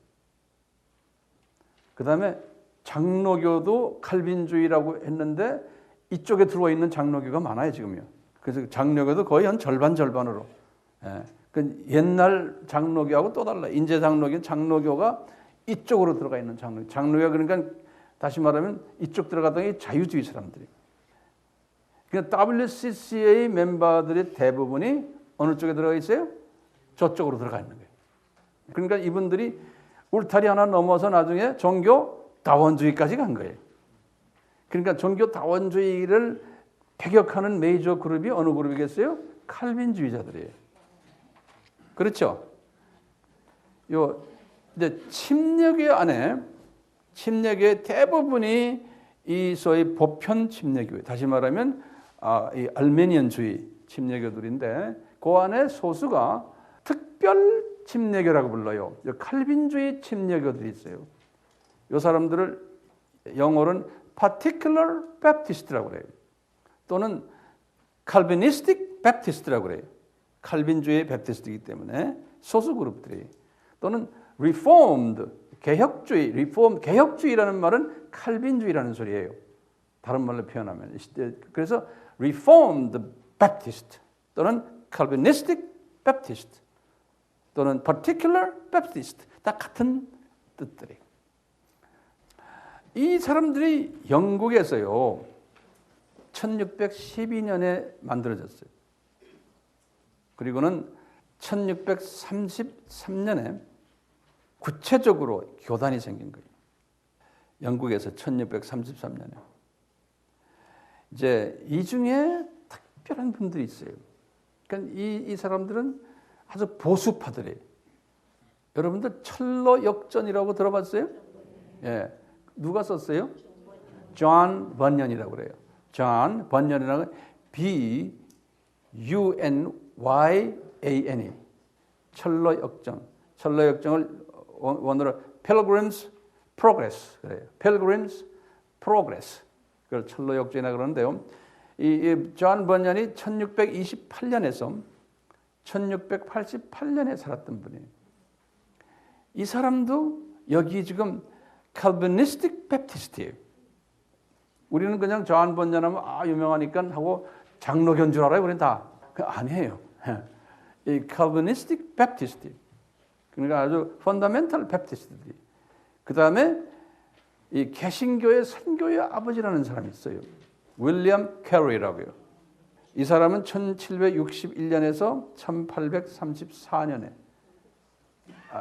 그 다음에 장로교도 칼빈주의라고 했는데 이쪽에 들어와 있는 장로교가 많아요, 지금요. 그래서 장로교도 거의 한 절반으로. 예. 그 옛날 장로교하고 또 달라요. 인제 장로교가 이쪽으로 들어가 있는 장로교가 그러니까 다시 말하면 이쪽 들어가던 자유주의 사람들이. 그러니까 WCCA 멤버들의 대부분이 어느 쪽에 들어가 있어요? 저쪽으로 들어가 있는 거예요. 그러니까 이분들이 울타리 하나 넘어서 나중에 종교 다원주의까지 간 거예요. 그러니까 종교 다원주의를 배격하는 메이저 그룹이 어느 그룹이겠어요? 칼빈주의자들이에요. 그렇죠? 이제 침례교 안에 침례교의 대부분이 이 소위 보편 침례교회, 다시 말하면 이 알메니안주의 침례교들인데 그 안에 소수가 특별 침례교라고 불러요. 칼빈주의 침례교들이 있어요. 이 사람들을 영어로는 particular Baptist라고 그래요. 또는 Calvinistic Baptist라고 그래요. 칼빈주의 베프티스트이기 때문에 소수 그룹들이, 또는 Reformed 개혁주의, 개혁주의라는 말은 칼빈주의라는 소리예요. 다른 말로 표현하면. 그래서 Reformed Baptist 또는 Calvinistic Baptist 또는 Particular Baptist 다 같은 뜻들이에요. 이 사람들이 영국에서요 1612년에 만들어졌어요. 그리고는 1633년에 구체적으로 교단이 생긴 거예요. 영국에서 1633년에. 이제 이 중에 특별한 분들이 있어요. 그러니까 이 사람들은 아주 보수파들이에요. 여러분들 철로 역전이라고 들어봤어요? 예. 누가 썼어요? 존 번연이라고 그래요. 존 번연이라는 B-U-N-Y-A-N-E. 철로 역전. 철로 역정을 원어로 Pilgrim's Progress 그래요. Pilgrim's Progress. 그걸 철로 역전이라 그러는데요. 이 존 번연이 1628년에서 1688년에 살았던 분이에요. 이 사람도 여기 지금 칼비니스틱 베프티스트예요. 우리는 그냥 존 번연하면 유명하니까 하고 장로교인 줄 알아요. 우리는 다. 아니에요. 이 칼비니스틱 베프티스트. 그러니까 아주 펀더멘탈 베프티스트들이. 그 다음에 이 개신교의 선교의 아버지라는 사람이 있어요. 윌리엄 캐리라고요. 이 사람은 1761년에서 1834년에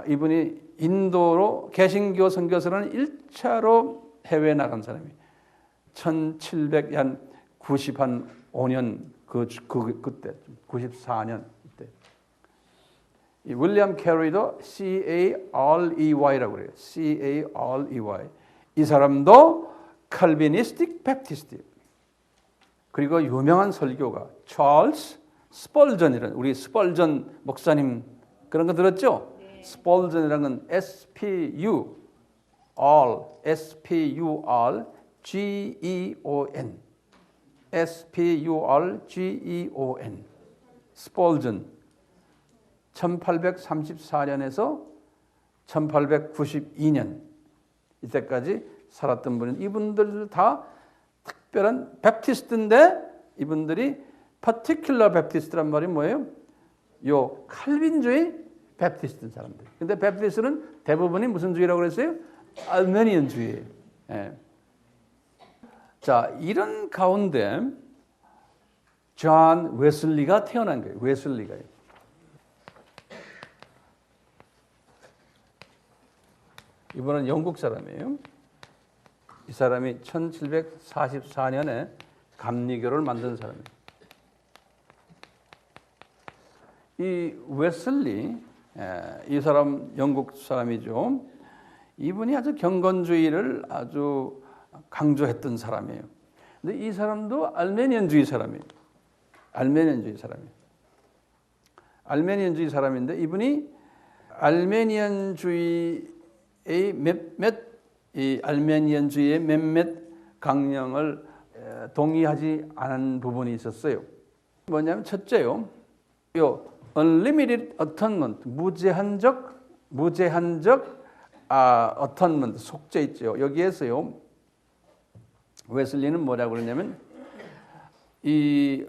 이분이 인도로 개신교 선교사는 1차로 해외에 나간 사람이 1795년 그때 94년 이때 이 윌리엄 캐리도 C-A-R-E-Y라고 그래요. C-A-R-E-Y. 이 사람도 칼비니스틱 베프티스트. 그리고 유명한 설교가 찰스 스펄전이라는, 우리 스펄전 목사님 그런 거 들었죠? 네. 스펄전이라는 건 S-P-U-R-G-E-O-N S-P-U-R-G-E-O-N 스펄전 1834년에서 1892년 이때까지 살았던 분은 이분들 다 특별한 베프티스트인데 이분들이 particular 베프티스트란 말이 뭐예요? 요 칼빈주의 베프티스트 사람들. 근데 베프티스트는 대부분이 무슨 주의라고 그랬어요? 알메니안주의. 예. 자, 이런 가운데 존 웨슬리가 태어난 거예요. 웨슬리가요. 이분은 영국 사람이에요. 이 사람이 1744년에 감리교를 만든 사람이에요. 이 웨슬리, 이 사람 영국 사람이죠. 이분이 아주 경건주의를 아주 강조했던 사람이에요. 근데 이 사람도 알메니안주의 사람이에요. 알메니안주의 사람이에요. 알메니안주의 사람인데 이분이 알메니안주의의 이 알메니안주의의 몇몇 강령을 동의하지 않은 부분이 있었어요. 뭐냐면 첫째요, 요 unlimited atonement, 무제한적 atonement 속죄 있죠. 여기에서요 웨슬리는 뭐라고 그러냐면 이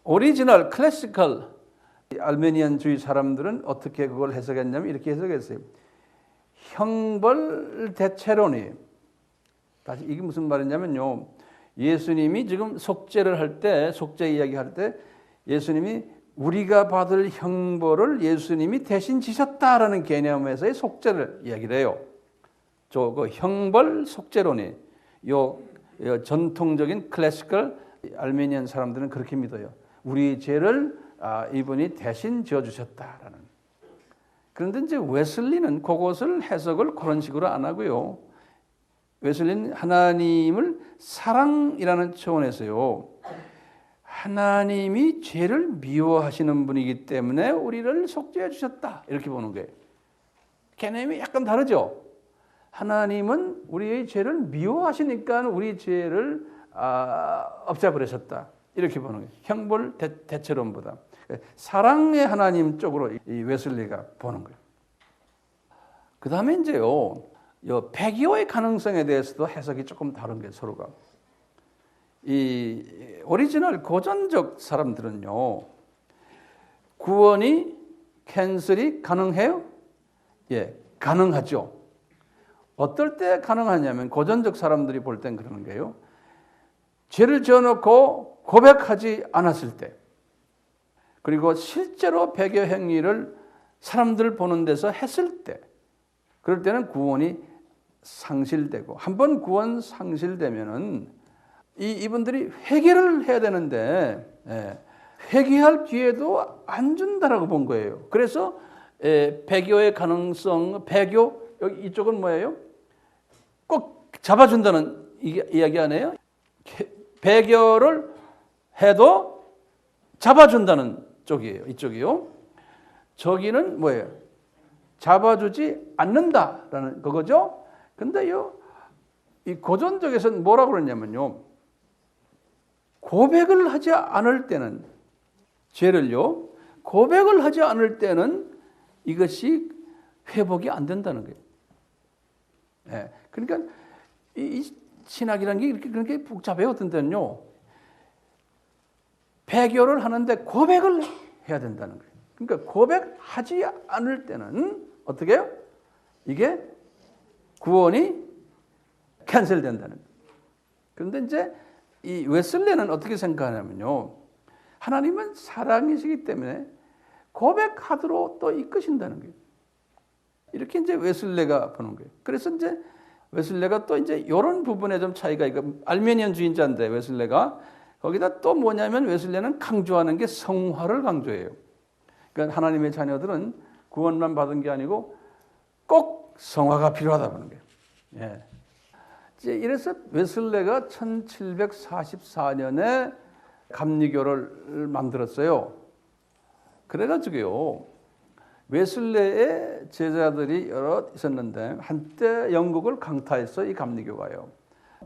오리지널 클래시컬 알메니안주의 사람들은 어떻게 그걸 해석했냐면 이렇게 해석했어요. 형벌 대체론이에요. 다시 이게 무슨 말이냐면요. 예수님이 지금 속죄를 할 때, 속죄 이야기할 때 예수님이 우리가 받을 형벌을 예수님이 대신 지셨다라는 개념에서의 속죄를 이야기를 해요. 그 형벌 속죄론이 요 전통적인 클래시컬 알메니안 사람들은 그렇게 믿어요. 우리 죄를 이분이 대신 지어주셨다라는. 그런데 이제 웨슬리는 그것을 해석을 그런 식으로 안 하고요. 웨슬리는 하나님을 사랑이라는 차원에서요. 하나님이 죄를 미워하시는 분이기 때문에 우리를 속죄해 주셨다. 이렇게 보는 거예요. 개념이 약간 다르죠. 하나님은 우리의 죄를 미워하시니까 우리 죄를 없애버리셨다. 이렇게 보는 거예요. 형벌 대체론보다. 사랑의 하나님 쪽으로 이 웨슬리가 보는 거예요. 그 다음에 이제요, 배교의 가능성에 대해서도 해석이 조금 다른 게 서로가. 이 오리지널 고전적 사람들은요, 구원이 캔슬이 가능해요? 예, 가능하죠. 어떨 때 가능하냐면 고전적 사람들이 볼 땐 그러는 거예요. 죄를 지어놓고 고백하지 않았을 때, 그리고 실제로 배교 행위를 사람들 보는 데서 했을 때, 그럴 때는 구원이 상실되고, 한번 구원 상실되면은 이분들이 회개를 해야 되는데 회개할 기회도 안 준다라고 본 거예요. 그래서 배교의 가능성, 배교 여기 이쪽은 뭐예요? 꼭 잡아준다는 이야기 아니에요? 배교를 해도 잡아준다는 쪽이에요. 이쪽이요. 저기는 뭐예요? 잡아주지 않는다라는 그거죠. 근데요, 이 고전적에서는 뭐라고 그러냐면요, 고백을 하지 않을 때는, 죄를요, 고백을 하지 않을 때는 이것이 회복이 안 된다는 거예요. 예, 그러니까 이 신학이라는 게 이렇게 그렇게 복잡해요. 어떤 때는요, 배교를 하는데 고백을 해야 된다는 거예요. 그러니까 고백하지 않을 때는 어떻게 해요? 이게 구원이 캔슬된다는 거예요. 그런데 이제 이 웨슬레는 어떻게 생각하냐면요, 하나님은 사랑이시기 때문에 고백하도록 또 이끄신다는 거예요. 이렇게 이제 웨슬레가 보는 거예요. 그래서 이제 웨슬레가 또 이제 이런 부분에 좀 차이가 있고, 알메니안 주의자인데 웨슬레가 거기다 또 뭐냐면 웨슬레는 강조하는 게 성화를 강조해요. 그러니까 하나님의 자녀들은 구원만 받은 게 아니고 꼭 성화가 필요하다 보는 거예요. 예. 이래서 웨슬레가 1744년에 감리교를 만들었어요. 그래가지고요, 웨슬레의 제자들이 여러 있었는데 한때 영국을 강타했어요, 이 감리교가요.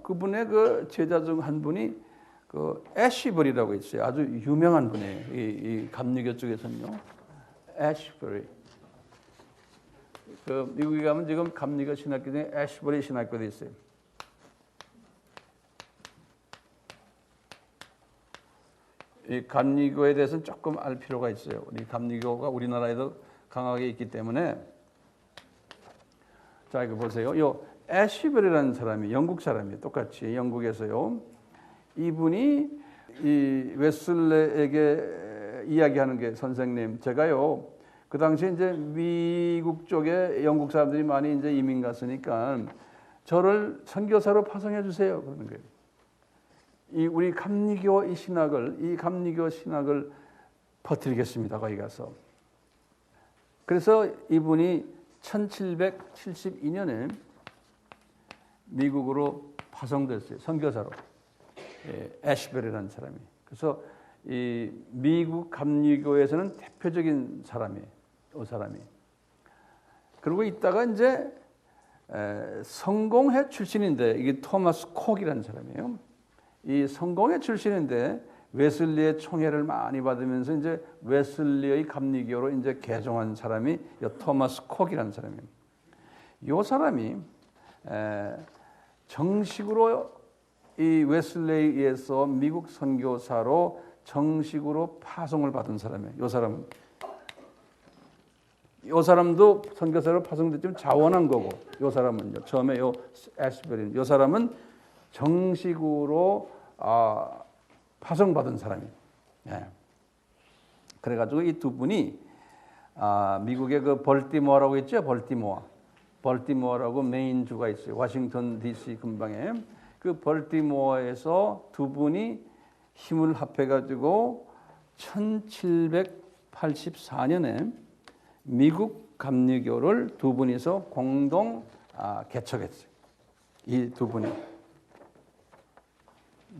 그분의 그 제자 중 한 분이 그 애쉬버리라고 있어요. 아주 유명한 분이에요. 이 감리교 쪽에서는요, 애쉬버리. 그 미국에 가면 지금 감리교 신학교 중에 애쉬버리 신학교도 있어요. 이 감리교에 대해서는 조금 알 필요가 있어요. 우리 감리교가 우리나라에도 강하게 있기 때문에. 자, 이거 보세요. 요 애쉬버리라는 사람이 영국 사람이에요. 똑같이 영국에서요. 이분이 이 웨슬레에게 이야기하는 게, 선생님, 제가요, 그 당시에 이제 미국 쪽에 영국 사람들이 많이 이제 이민 갔으니까 저를 선교사로 파송해 주세요. 그러는 거예요. 이 우리 감리교 이 감리교 신학을 퍼뜨리겠습니다. 거기 가서. 그래서 이분이 1772년에 미국으로 파송됐어요. 선교사로. 애쉬버리라는 사람이. 그래서 이 미국 감리교에서는 대표적인 사람이에요. 이 사람이. 그리고 있다가 이제 성공회 출신인데, 이게 토마스 콕이라는 사람이에요. 이 성공회 출신인데 웨슬리의 총애를 많이 받으면서 이제 웨슬리의 감리교로 이제 개종한 사람이 이 토마스 콕이라는 사람이에요. 이 사람이 정식으로 이 웨슬리에 의해서 미국 선교사로 정식으로 파송을 받은 사람이에요. 이 사람도 선교사로 파송됐지만 자원한 거고, 이 사람은요, 처음에 이 애쉬버리는 이 사람은 정식으로 파송받은 사람이에요. 예. 그래가지고 이 두 분이 미국의 그 벌티모어라고 있죠, 벌티모어라고 메인 주가 있어요. 워싱턴 D.C. 근방에. 그 벌티모어에서 두 분이 힘을 합해가지고 1784년에 미국 감리교를 두 분이서 공동 개척했어요. 이 두 분이.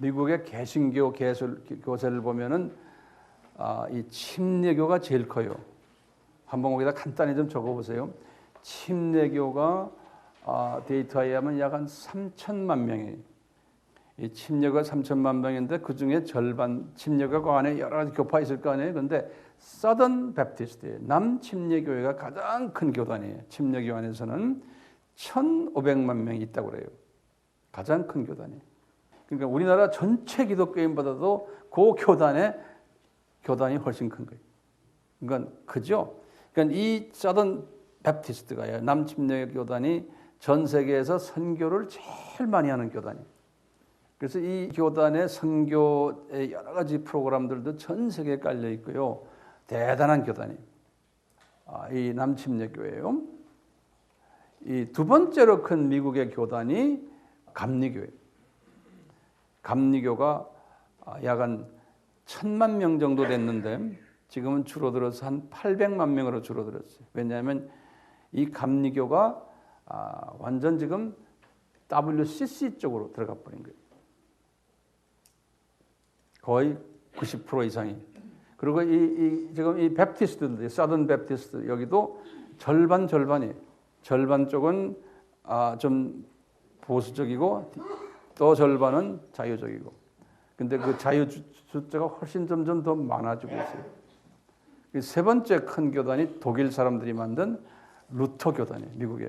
미국의 개신교 교세를 보면은 이 침례교가 제일 커요. 한번 거기다 간단히 좀 적어보세요. 침례교가 데이터에 하면 약 한 3천만 명이에요. 이 침례가 3천만 명인데 그 중에 절반 침례가 그 안에 여러 가지 교파 있을 거 아니에요. 그런데 서던 베프티스트 남침례교회가 가장 큰 교단이에요. 침례교 안에서는 1,500만 명이 있다고 그래요. 가장 큰 교단이에요. 그러니까 우리나라 전체 기독교인보다도 그 교단이 훨씬 큰 거예요. 그러니까 크죠. 그러니까 이 서던 베프티스트가 남침례 교단이 전 세계에서 선교를 제일 많이 하는 교단이에요. 그래서 이 교단의 선교의 여러 가지 프로그램들도 전 세계에 깔려 있고요. 대단한 교단이에요. 이 남침례교회예요. 이 두 번째로 큰 미국의 교단이 감리교회예요. 감리교가 약 한 1,000만 명 정도 됐는데 지금은 줄어들어서 한 800만 명으로 줄어들었어요. 왜냐하면 이 감리교가 완전 지금 WCC 쪽으로 들어가 버린 거예요. 거의 90% 이상이. 그리고 지금 이 베프티스트들, 서던 베프티스트 여기도 절반이에요. 절반 쪽은 좀 보수적이고 또 절반은 자유적이고. 근데 그 자유 숫자가 훨씬 점점 더 많아지고 있어요. 세 번째 큰 교단이 독일 사람들이 만든 루터 교단이에요. 미국에.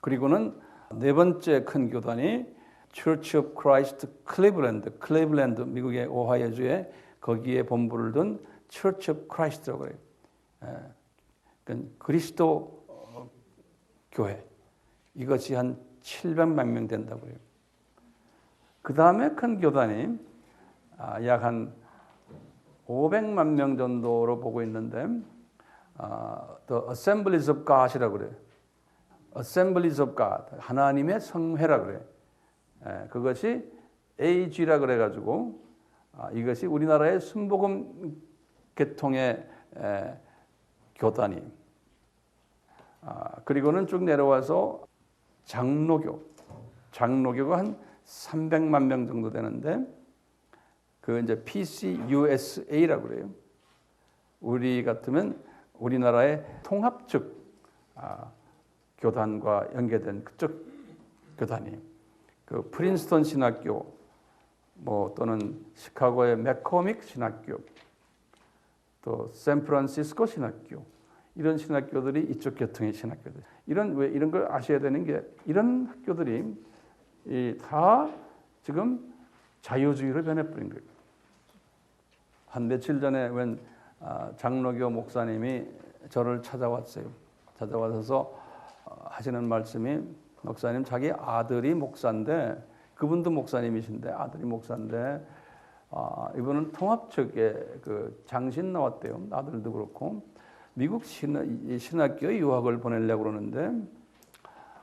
그리고는 네 번째 큰 교단이 Church of Christ 클리블랜드 미국의 오하이오주에 거기에 본부를 둔 Church of Christ라고 그래요. 그러니까 그리스도 교회. 이것이 한 700만 명 된다고 해요. 그 다음에 큰 교단이 약 한 500만 명 정도로 보고 있는데 The Assemblies of God이라고 그래요. Assemblies of God, 하나님의 성회라고 그래요. 그것이 AG라 그래가지고 이것이 우리나라의 순복음 계통의 교단이. 그리고는 쭉 내려와서 장로교가 한 300만 명 정도 되는데 그 이제 PCUSA라고 그래요. 우리 같으면 우리나라의 통합적 교단과 연계된 그쪽 교단이 그 프린스턴 신학교 또는 시카고의 맥코믹 신학교 또 샌프란시스코 신학교 이런 신학교들이 이쪽 계통의 신학교들. 이런 걸 아셔야 되는 게 이런 학교들이 다 지금 자유주의로 변해버린 거예요. 한 며칠 전에 웬 장로교 목사님이 저를 찾아왔어요. 찾아와서 하시는 말씀이 목사님 자기 아들이 목사인데 그분도 목사님이신데 아들이 목사인데 이분은 통합적의 그 장신 나왔대요. 아들도 그렇고 미국 신학교 유학을 보내려고 그러는데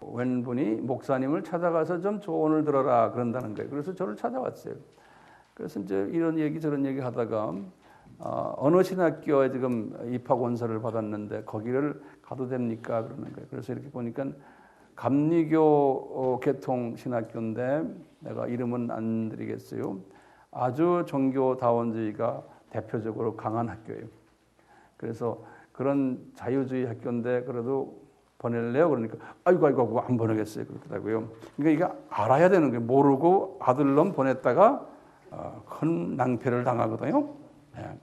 웬 분이 목사님을 찾아가서 좀 조언을 들어라 그런다는 거예요. 그래서 저를 찾아왔어요. 그래서 이제 이런 얘기 저런 얘기 하다가 어느 신학교에 지금 입학 원서를 받았는데 거기를 가도 됩니까? 그러는 거예요. 그래서 이렇게 보니까 감리교 계통 신학교인데 내가 이름은 안 드리겠어요. 아주 종교다원주의가 대표적으로 강한 학교예요. 그래서 그런 자유주의 학교인데 그래도 보낼래요? 그러니까 아이고 안 보내겠어요. 그렇더라고요. 그러니까 이게 알아야 되는 거예요. 모르고 아들놈 보냈다가 큰 낭패를 당하거든요. 네.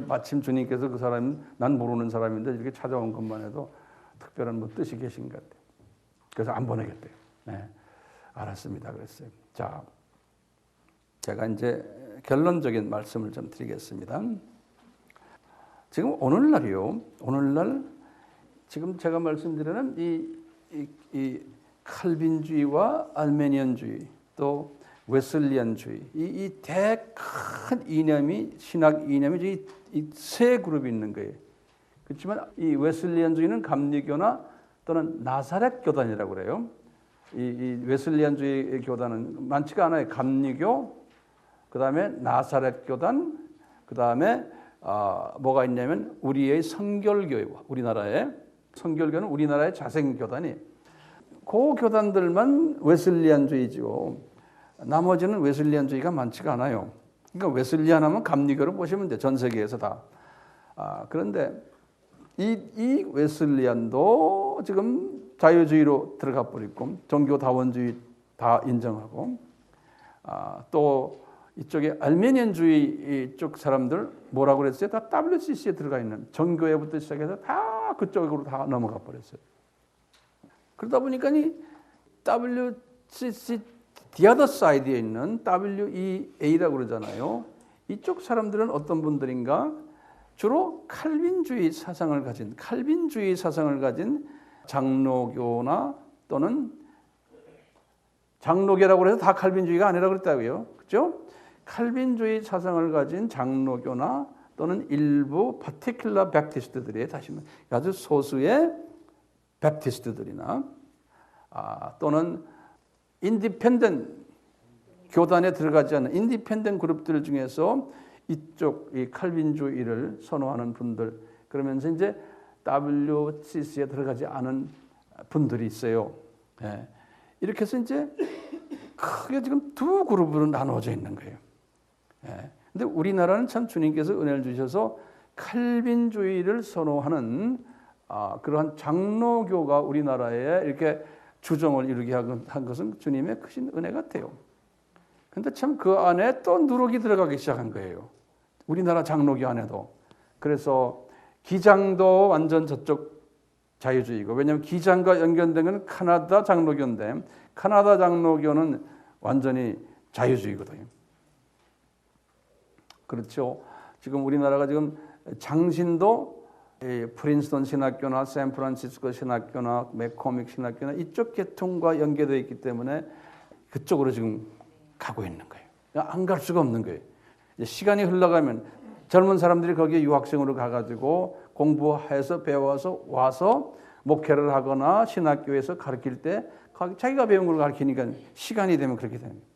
마침 주님께서 그 사람은 난 모르는 사람인데 이렇게 찾아온 것만 해도 특별한 뜻이 계신 것 같아요. 그래서 안 보내겠대요. 네. 알았습니다. 그랬어요. 자, 제가 이제 결론적인 말씀을 좀 드리겠습니다. 지금 오늘날 지금 제가 말씀드리는 이 칼빈주의와 알메니언주의 또 웨슬리안주의 이 대큰 이념이 신학 이념이 이 세 그룹이 있는 거예요. 그렇지만 이 웨슬리안주의는 감리교나 또는 나사렛 교단이라고 그래요. 이 웨슬리안주의 교단은 많지가 않아요. 감리교, 그 다음에 나사렛 교단, 그 다음에 뭐가 있냐면 우리의 성결교회, 우리나라의 성결교는 우리나라의 자생교단이 그 교단들만 웨슬리안주의죠. 나머지는 웨슬리안주의가 많지가 않아요. 그러니까 웨슬리안 하면 감리교를 보시면 돼. 전 세계에서 다. 그런데 이 웨슬리안도 지금 자유주의로 들어가 버리고 종교다원주의 다 인정하고 또 이쪽에 알메니안주의 쪽 사람들 뭐라고 그랬어요? 다 WCC에 들어가 있는 정교회부터 시작해서 다 그쪽으로 다 넘어가 버렸어요. 그러다 보니까 이 WCC the other side에 있는 WEA라고 그러잖아요. 이쪽 사람들은 어떤 분들인가? 주로 칼빈주의 사상을 가진 장로교나 또는 장로교라고 해서 다 칼빈주의가 아니라고 그랬다고요. 그렇죠? 칼빈주의 사상을 가진 장로교나 또는 일부 particular 베프티스트들이 다시 아주 소수의 베프티스트들이나 또는 인디펜던트 교단에 들어가지 않는 인디펜던트 그룹들 중에서 이쪽 이 칼빈주의를 선호하는 분들 그러면서 이제 WCC에 들어가지 않은 분들이 있어요. 예. 이렇게 해서 이제 크게 지금 두 그룹으로 나눠져 있는 거예요. 예. 근데 우리나라는 참 주님께서 은혜를 주셔서 칼빈주의를 선호하는 그러한 장로교가 우리나라에 이렇게 주종을 이루게 한 것은 주님의 크신 은혜 같아요. 근데 참 그 안에 또 누룩이 들어가기 시작한 거예요. 우리나라 장로교 안에도. 그래서 기장도 완전 저쪽 자유주의고, 왜냐하면 기장과 연결된 건 카나다 장로교인데 카나다 장로교는 완전히 자유주의거든요. 그렇죠. 지금 우리나라가 지금 장신도 프린스턴 신학교나 샌프란시스코 신학교나 맥코믹 신학교나 이쪽 계통과 연계되어 있기 때문에 그쪽으로 지금 가고 있는 거예요. 안 갈 수가 없는 거예요. 시간이 흘러가면 젊은 사람들이 거기에 유학생으로 가가지고 공부해서 배워서 와서 목회를 하거나 신학교에서 가르칠 때 자기가 배운 걸 가르치니까 시간이 되면 그렇게 되는 거예요.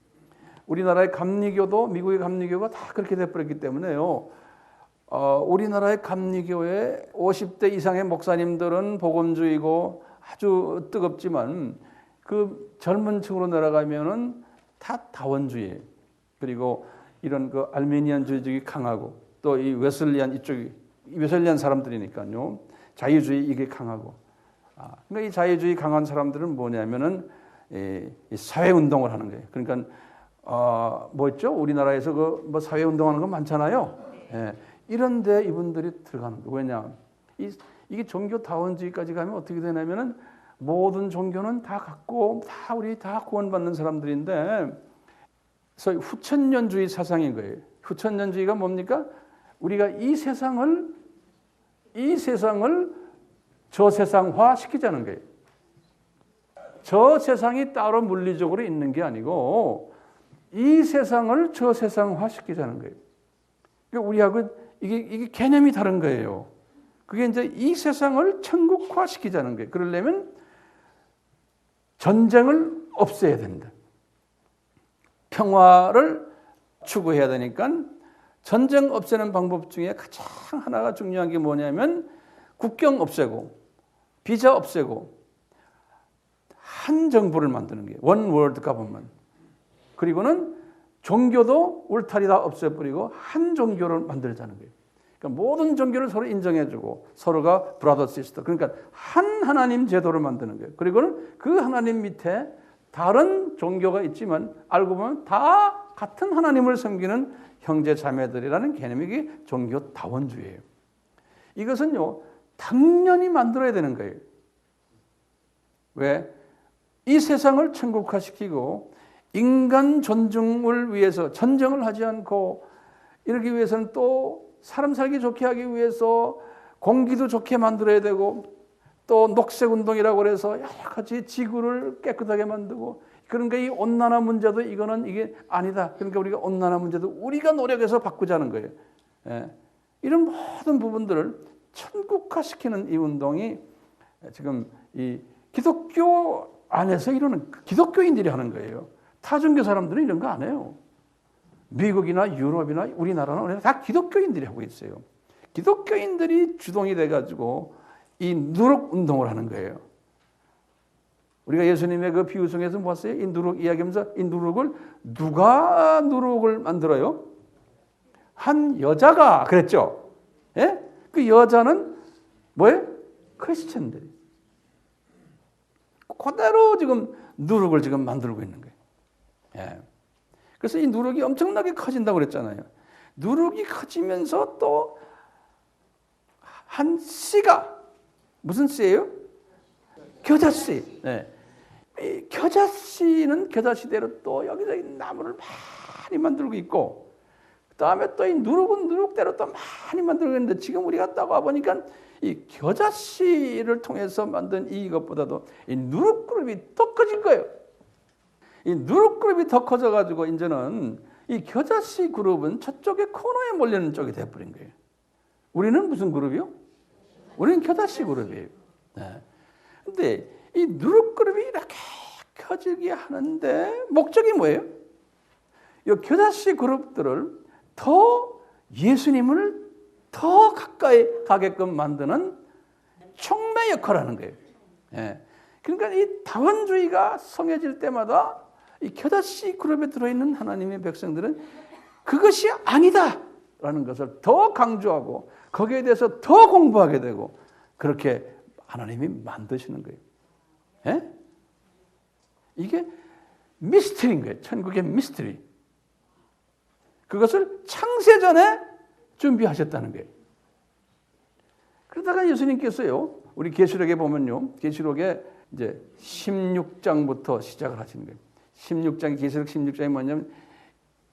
우리나라의 감리교도 미국의 감리교가 다 그렇게 돼버렸기 때문에요. 우리나라의 감리교의 50대 이상의 목사님들은 복음주의고 아주 뜨겁지만 그 젊은 층으로 내려가면은 다 다원주의 그리고 이런 그 알메니안주의 쪽이 강하고 또 이 웨슬리안 이쪽이 웨슬리안 사람들이니까요. 자유주의 이게 강하고. 그러니까 이 자유주의 강한 사람들은 뭐냐면은 이 사회운동을 하는 거예요. 그러니까 뭐 있죠? 우리나라에서 그 뭐 사회운동하는 거 많잖아요. 예. 이런데 이분들이 들어가는 거예요. 왜냐? 이게 종교다원주의까지 가면 어떻게 되냐면은 모든 종교는 다 갖고 다 우리 다 구원받는 사람들인데 소위 후천년주의 사상인 거예요. 후천년주의가 뭡니까? 우리가 이 세상을 저 세상화 시키자는 거예요. 저 세상이 따로 물리적으로 있는 게 아니고 이 세상을 저 세상화 시키자는 거예요. 그러니까 우리하고 이게 개념이 다른 거예요. 그게 이제 이 세상을 천국화 시키자는 거예요. 그러려면 전쟁을 없애야 된다. 평화를 추구해야 되니까 전쟁 없애는 방법 중에 가장 하나가 중요한 게 뭐냐면 국경 없애고 비자 없애고 한 정부를 만드는 거예요. One World Government. 그리고는 종교도 울타리 다 없애버리고 한 종교를 만들자는 거예요. 그러니까 모든 종교를 서로 인정해주고 서로가 브라더 시스터. 그러니까 한 하나님 제도를 만드는 거예요. 그리고는 그 하나님 밑에 다른 종교가 있지만 알고 보면 다 같은 하나님을 섬기는 형제 자매들이라는 개념이 이게 종교다원주의예요. 이것은요 당연히 만들어야 되는 거예요. 왜? 이 세상을 천국화시키고 인간 존중을 위해서 전쟁을 하지 않고 이러기 위해서는 또 사람 살기 좋게 하기 위해서 공기도 좋게 만들어야 되고 또 녹색운동이라고 해서 여러 가지 지구를 깨끗하게 만들고 그러니까 이 온난화 문제도 이게 아니다. 그러니까 우리가 온난화 문제도 우리가 노력해서 바꾸자는 거예요. 예. 이런 모든 부분들을 천국화시키는 이 운동이 지금 이 기독교 안에서 이루는 기독교인들이 하는 거예요. 타종교 사람들은 이런 거 안 해요. 미국이나 유럽이나 우리나라는 다 기독교인들이 하고 있어요. 기독교인들이 주동이 돼가지고 이 누룩 운동을 하는 거예요. 우리가 예수님의 그 비유 속에서 보았어요. 이 누룩 이야기하면서 이 누룩을 누가 누룩을 만들어요? 한 여자가 그랬죠. 예? 그 여자는 뭐예요? 크리스천들이. 그대로 지금 누룩을 지금 만들고 있는 거예요. 예. 그래서 이 누룩이 엄청나게 커진다고 그랬잖아요. 누룩이 커지면서 또 한 씨가 무슨 씨예요? 겨자씨. 네. 이 겨자씨는 겨자씨대로 또 여기저기 나무를 많이 만들고 있고, 그 다음에 또 이 누룩은 누룩대로 또 많이 만들고 있는데, 지금 우리가 딱 와보니까 이 겨자씨를 통해서 만든 이것보다도 이 누룩 그룹이 더 커질 거예요. 이 누룩 그룹이 더 커져가지고 이제는 이 겨자씨 그룹은 저쪽에 코너에 몰리는 쪽이 돼버린 거예요. 우리는 무슨 그룹이요? 우리는 겨자씨 그룹이에요. 네. 근데 이 누룩 그룹이 이렇게 커지게 하는데 목적이 뭐예요? 이 겨자씨 그룹들을 더 예수님을 더 가까이 가게끔 만드는 촉매 역할을 하는 거예요. 예. 그러니까 이 다원주의가 성해질 때마다 이 겨자씨 그룹에 들어있는 하나님의 백성들은 그것이 아니다라는 것을 더 강조하고 거기에 대해서 더 공부하게 되고 그렇게 하나님이 만드시는 거예요. 예? 이게 미스터리인 거예요. 천국의 미스터리. 그것을 창세전에 준비하셨다는 거예요. 그러다가 예수님께서요, 우리 계시록에 보면요, 계시록에 이제 16장부터 시작을 하시는 거예요. 16장, 계시록 16장이 뭐냐면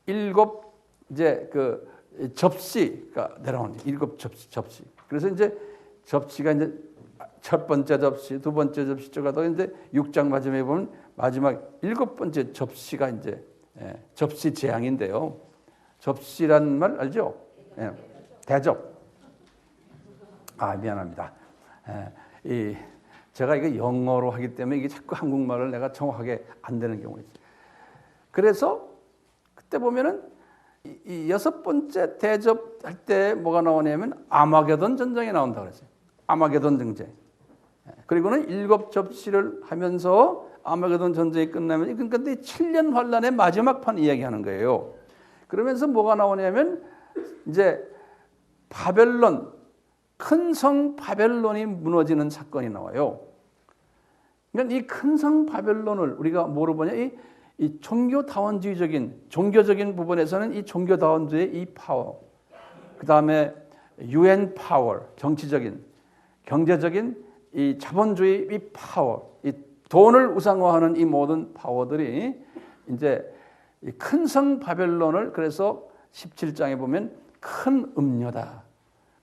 일곱 이제 그 접시가 내려오는 일곱 접시. 그래서 이제 접시가 이제 첫 번째 접시, 두 번째 접시 쭉 가다가 이제 6장 마지막에 보면 마지막 일곱 번째 접시가 이제 접시 재앙인데요. 접시란 말 알죠? 예, 대접. 아, 미안합니다. 제가 이게 영어로 하기 때문에 이게 자꾸 한국말을 내가 정확하게 안 되는 경우가 있어요. 그래서 그때 보면은 이 여섯 번째 대접할 때 뭐가 나오냐면 아마게돈 전쟁이 나온다고 그랬어요. 아마게돈 전쟁. 그리고는 일곱 접시를 하면서 아마게돈 전쟁이 끝나면 그러니까 7년 환란의 마지막 판 이야기하는 거예요. 그러면서 뭐가 나오냐면 이제 바벨론, 큰 성 바벨론이 무너지는 사건이 나와요. 그러니까 이 큰 성 바벨론을 우리가 뭐로 보냐? 이 종교다원주의적인 종교적인 부분에서는 이 종교다원주의의 이 파워, 그 다음에 UN 파워, 정치적인, 경제적인 이 자본주의 이 파워, 이 돈을 우상화하는 이 모든 파워들이 이제 이 큰 성 바벨론을 그래서 17장에 보면 큰 음녀다,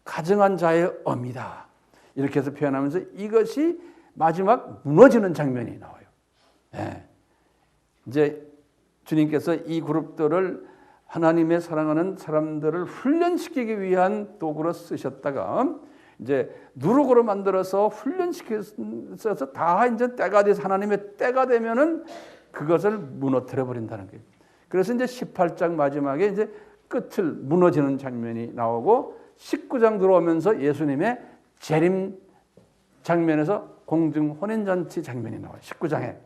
가증한 자의 엄이다 이렇게 해서 표현하면서 이것이 마지막 무너지는 장면이 나와요. 네. 이제 주님께서 이 그룹들을 하나님의 사랑하는 사람들을 훈련시키기 위한 도구로 쓰셨다가 이제 누룩으로 만들어서 훈련시켜서 다 이제 때가 돼서 하나님의 때가 되면은 그것을 무너뜨려 버린다는 거예요. 그래서 이제 18장 마지막에 이제 끝을 무너지는 장면이 나오고 19장 들어오면서 예수님의 재림 장면에서 공중 혼인잔치 장면이 나와요. 19장에.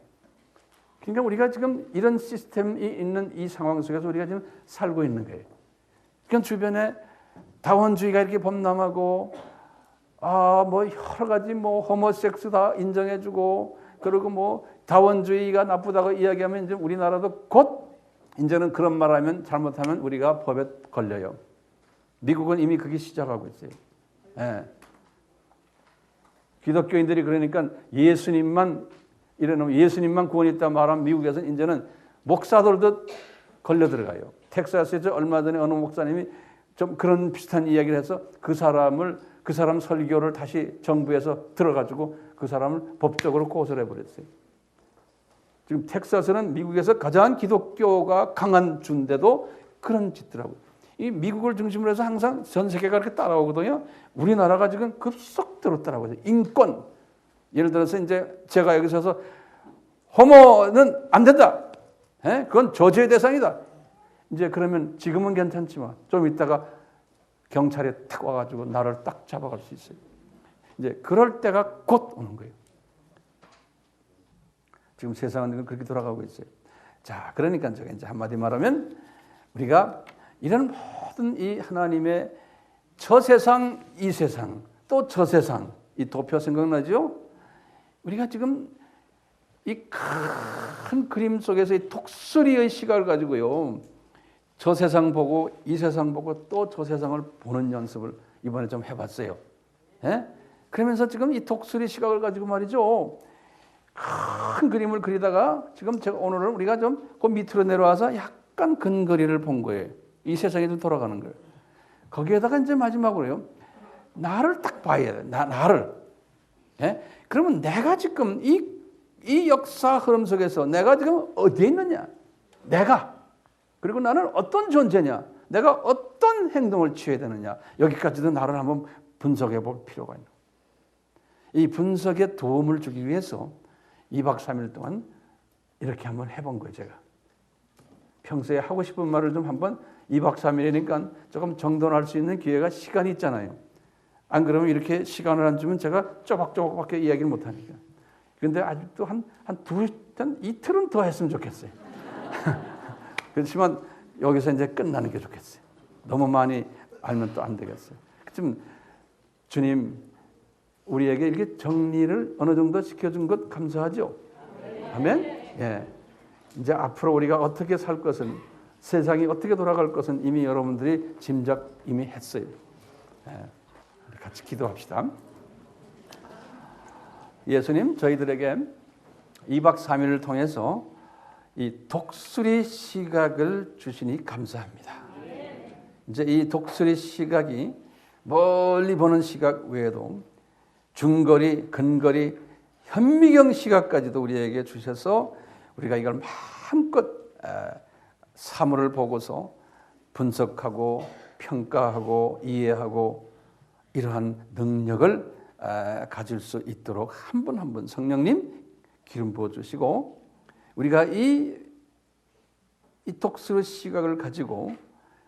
그러니까 우리가 지금 이런 시스템이 있는 이 상황 속에서 우리가 지금 살고 있는 거예요. 그러니까 주변에 다원주의가 이렇게 범람하고 뭐 여러 가지 뭐 호모섹스 다 인정해주고 그리고 뭐 다원주의가 나쁘다고 이야기하면 이제 우리나라도 곧 이제는 그런 말하면 잘못하면 우리가 법에 걸려요. 미국은 이미 그게 시작하고 있어요. 예. 기독교인들이 그러니까 예수님만 이래놓으면 예수님만 구원이 있다 말하면 미국에서는 이제는 목사들도 걸려 들어가요. 텍사스에서 얼마 전에 어느 목사님이 좀 그런 비슷한 이야기를 해서 그 사람 설교를 다시 정부에서 들어가지고 그 사람을 법적으로 고소를 해버렸어요. 지금 텍사스는 미국에서 가장 기독교가 강한 주인데도 그런 짓들 하고 이 미국을 중심으로 해서 항상 전 세계가 이렇게 따라오거든요. 우리나라가 지금 급속도로 따라오고 있어요. 인권. 예를 들어서 이제 제가 여기 서서 호모는 안 된다. 그건 저주의 대상이다. 이제 그러면 지금은 괜찮지만 좀 있다가 경찰이 탁 와가지고 나를 딱 잡아갈 수 있어요. 이제 그럴 때가 곧 오는 거예요. 지금 세상은 그렇게 돌아가고 있어요. 자, 그러니까 제가 이제 한마디 말하면 우리가 이런 모든 이 하나님의 저 세상, 이 세상, 또 저 세상, 이 도표 생각나죠? 우리가 지금 이 큰 그림 속에서 이 독수리의 시각을 가지고요, 저 세상 보고 이 세상 보고 또 저 세상을 보는 연습을 이번에 좀 해봤어요. 예? 그러면서 지금 이 독수리 시각을 가지고 말이죠, 큰 그림을 그리다가 지금 제가 오늘은 우리가 좀 그 밑으로 내려와서 약간 근거리를 본 거예요. 이 세상에 좀 돌아가는 거예요. 거기에다가 이제 마지막으로요, 나를 딱 봐야 돼. 나를. 예? 그러면 내가 지금 이 역사 흐름 속에서 내가 지금 어디에 있느냐? 내가. 그리고 나는 어떤 존재냐? 내가 어떤 행동을 취해야 되느냐? 여기까지도 나를 한번 분석해 볼 필요가 있는 거예요. 이 분석에 도움을 주기 위해서 2박 3일 동안 이렇게 한번 해본 거예요, 제가. 평소에 하고 싶은 말을 좀 한번 2박 3일이니까 조금 정돈할 수 있는 기회가 시간이 있잖아요. 안 그러면 이렇게 시간을 안 주면 제가 쪼박쪼박밖에 이야기를 못 하니까. 그런데 아직도 한 이틀은 더 했으면 좋겠어요. 그렇지만 여기서 이제 끝나는 게 좋겠어요. 너무 많이 알면 또 안 되겠어요. 지금 주님 우리에게 이렇게 정리를 어느 정도 시켜준 것 감사하죠. 아멘. 예. 이제 앞으로 우리가 어떻게 살 것은, 세상이 어떻게 돌아갈 것은 이미 여러분들이 짐작 이미 했어요. 예. 같이 기도합시다. 예수님, 저희들에게 2박 3일을 통해서 이 독수리 시각을 주시니 감사합니다. 이제 이 독수리 시각이 멀리 보는 시각 외에도 중거리, 근거리, 현미경 시각까지도 우리에게 주셔서 우리가 이걸 마음껏 사물을 보고서 분석하고 평가하고 이해하고 이러한 능력을 가질 수 있도록 한 분 한 분 성령님 기름 부어주시고, 우리가 이 독수리 시각을 가지고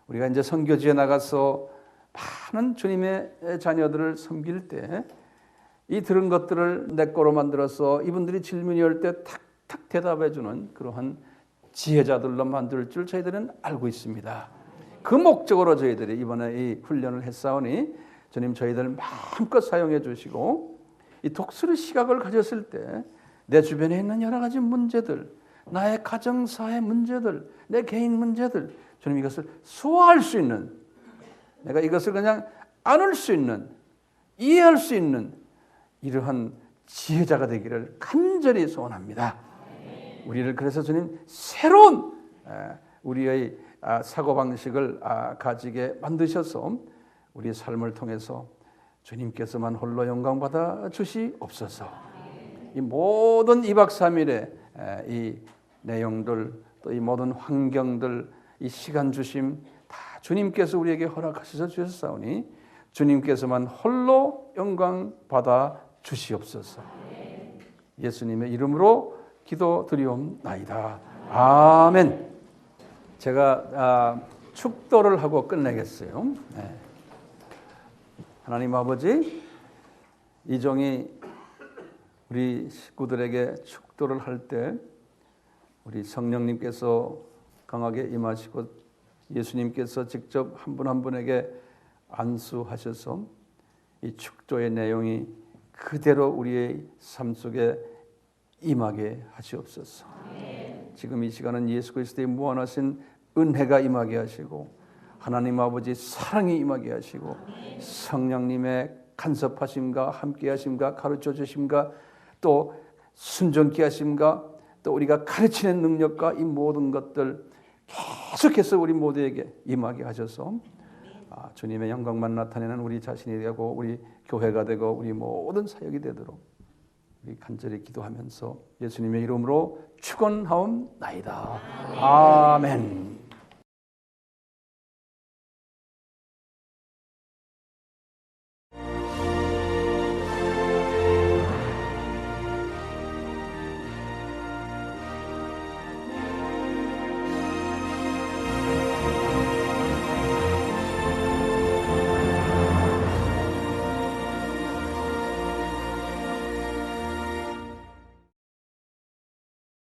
우리가 이제 선교지에 나가서 많은 주님의 자녀들을 섬길 때 이 들은 것들을 내 거로 만들어서 이분들이 질문이 올 때 탁탁 대답해주는 그러한 지혜자들로 만들 줄 저희들은 알고 있습니다. 그 목적으로 저희들이 이번에 이 훈련을 했사오니 주님 저희들 마음껏 사용해 주시고, 이 독수리 시각을 가졌을 때 내 주변에 있는 여러 가지 문제들, 나의 가정사의 문제들, 내 개인 문제들, 주님 이것을 소화할 수 있는, 내가 이것을 그냥 안을 수 있는, 이해할 수 있는 이러한 지혜자가 되기를 간절히 소원합니다. 우리를 그래서 주님 새로운 우리의 사고방식을 가지게 만드셔서 우리의 삶을 통해서 주님께서만 홀로 영광받아 주시옵소서. 이 모든 2박 3일의 이 내용들, 또 이 모든 환경들, 이 시간 주심 다 주님께서 우리에게 허락하셔서 주셨사오니 주님께서만 홀로 영광 받아 주시옵소서. 예수님의 이름으로 기도드리옵나이다. 아멘. 제가 축도를 하고 끝내겠어요. 네. 하나님 아버지, 이종이 우리 식구들에게 축도를 할 때 우리 성령님께서 강하게 임하시고 예수님께서 직접 한 분 한 분에게 안수하셔서 이 축도의 내용이 그대로 우리의 삶 속에 임하게 하시옵소서. 지금 이 시간은 예수 그리스도의 무한하신 은혜가 임하게 하시고 하나님 아버지 사랑이 임하게 하시고 성령님의 간섭하심과 함께 하심과 가르쳐 주심과 또 순종케 하심과 또 우리가 가르치는 능력과 이 모든 것들 계속해서 우리 모두에게 임하게 하셔서 주님의 영광만 나타내는 우리 자신이 되고 우리 교회가 되고 우리 모든 사역이 되도록 우리 간절히 기도하면서 예수님의 이름으로 축원하옵나이다. 아멘.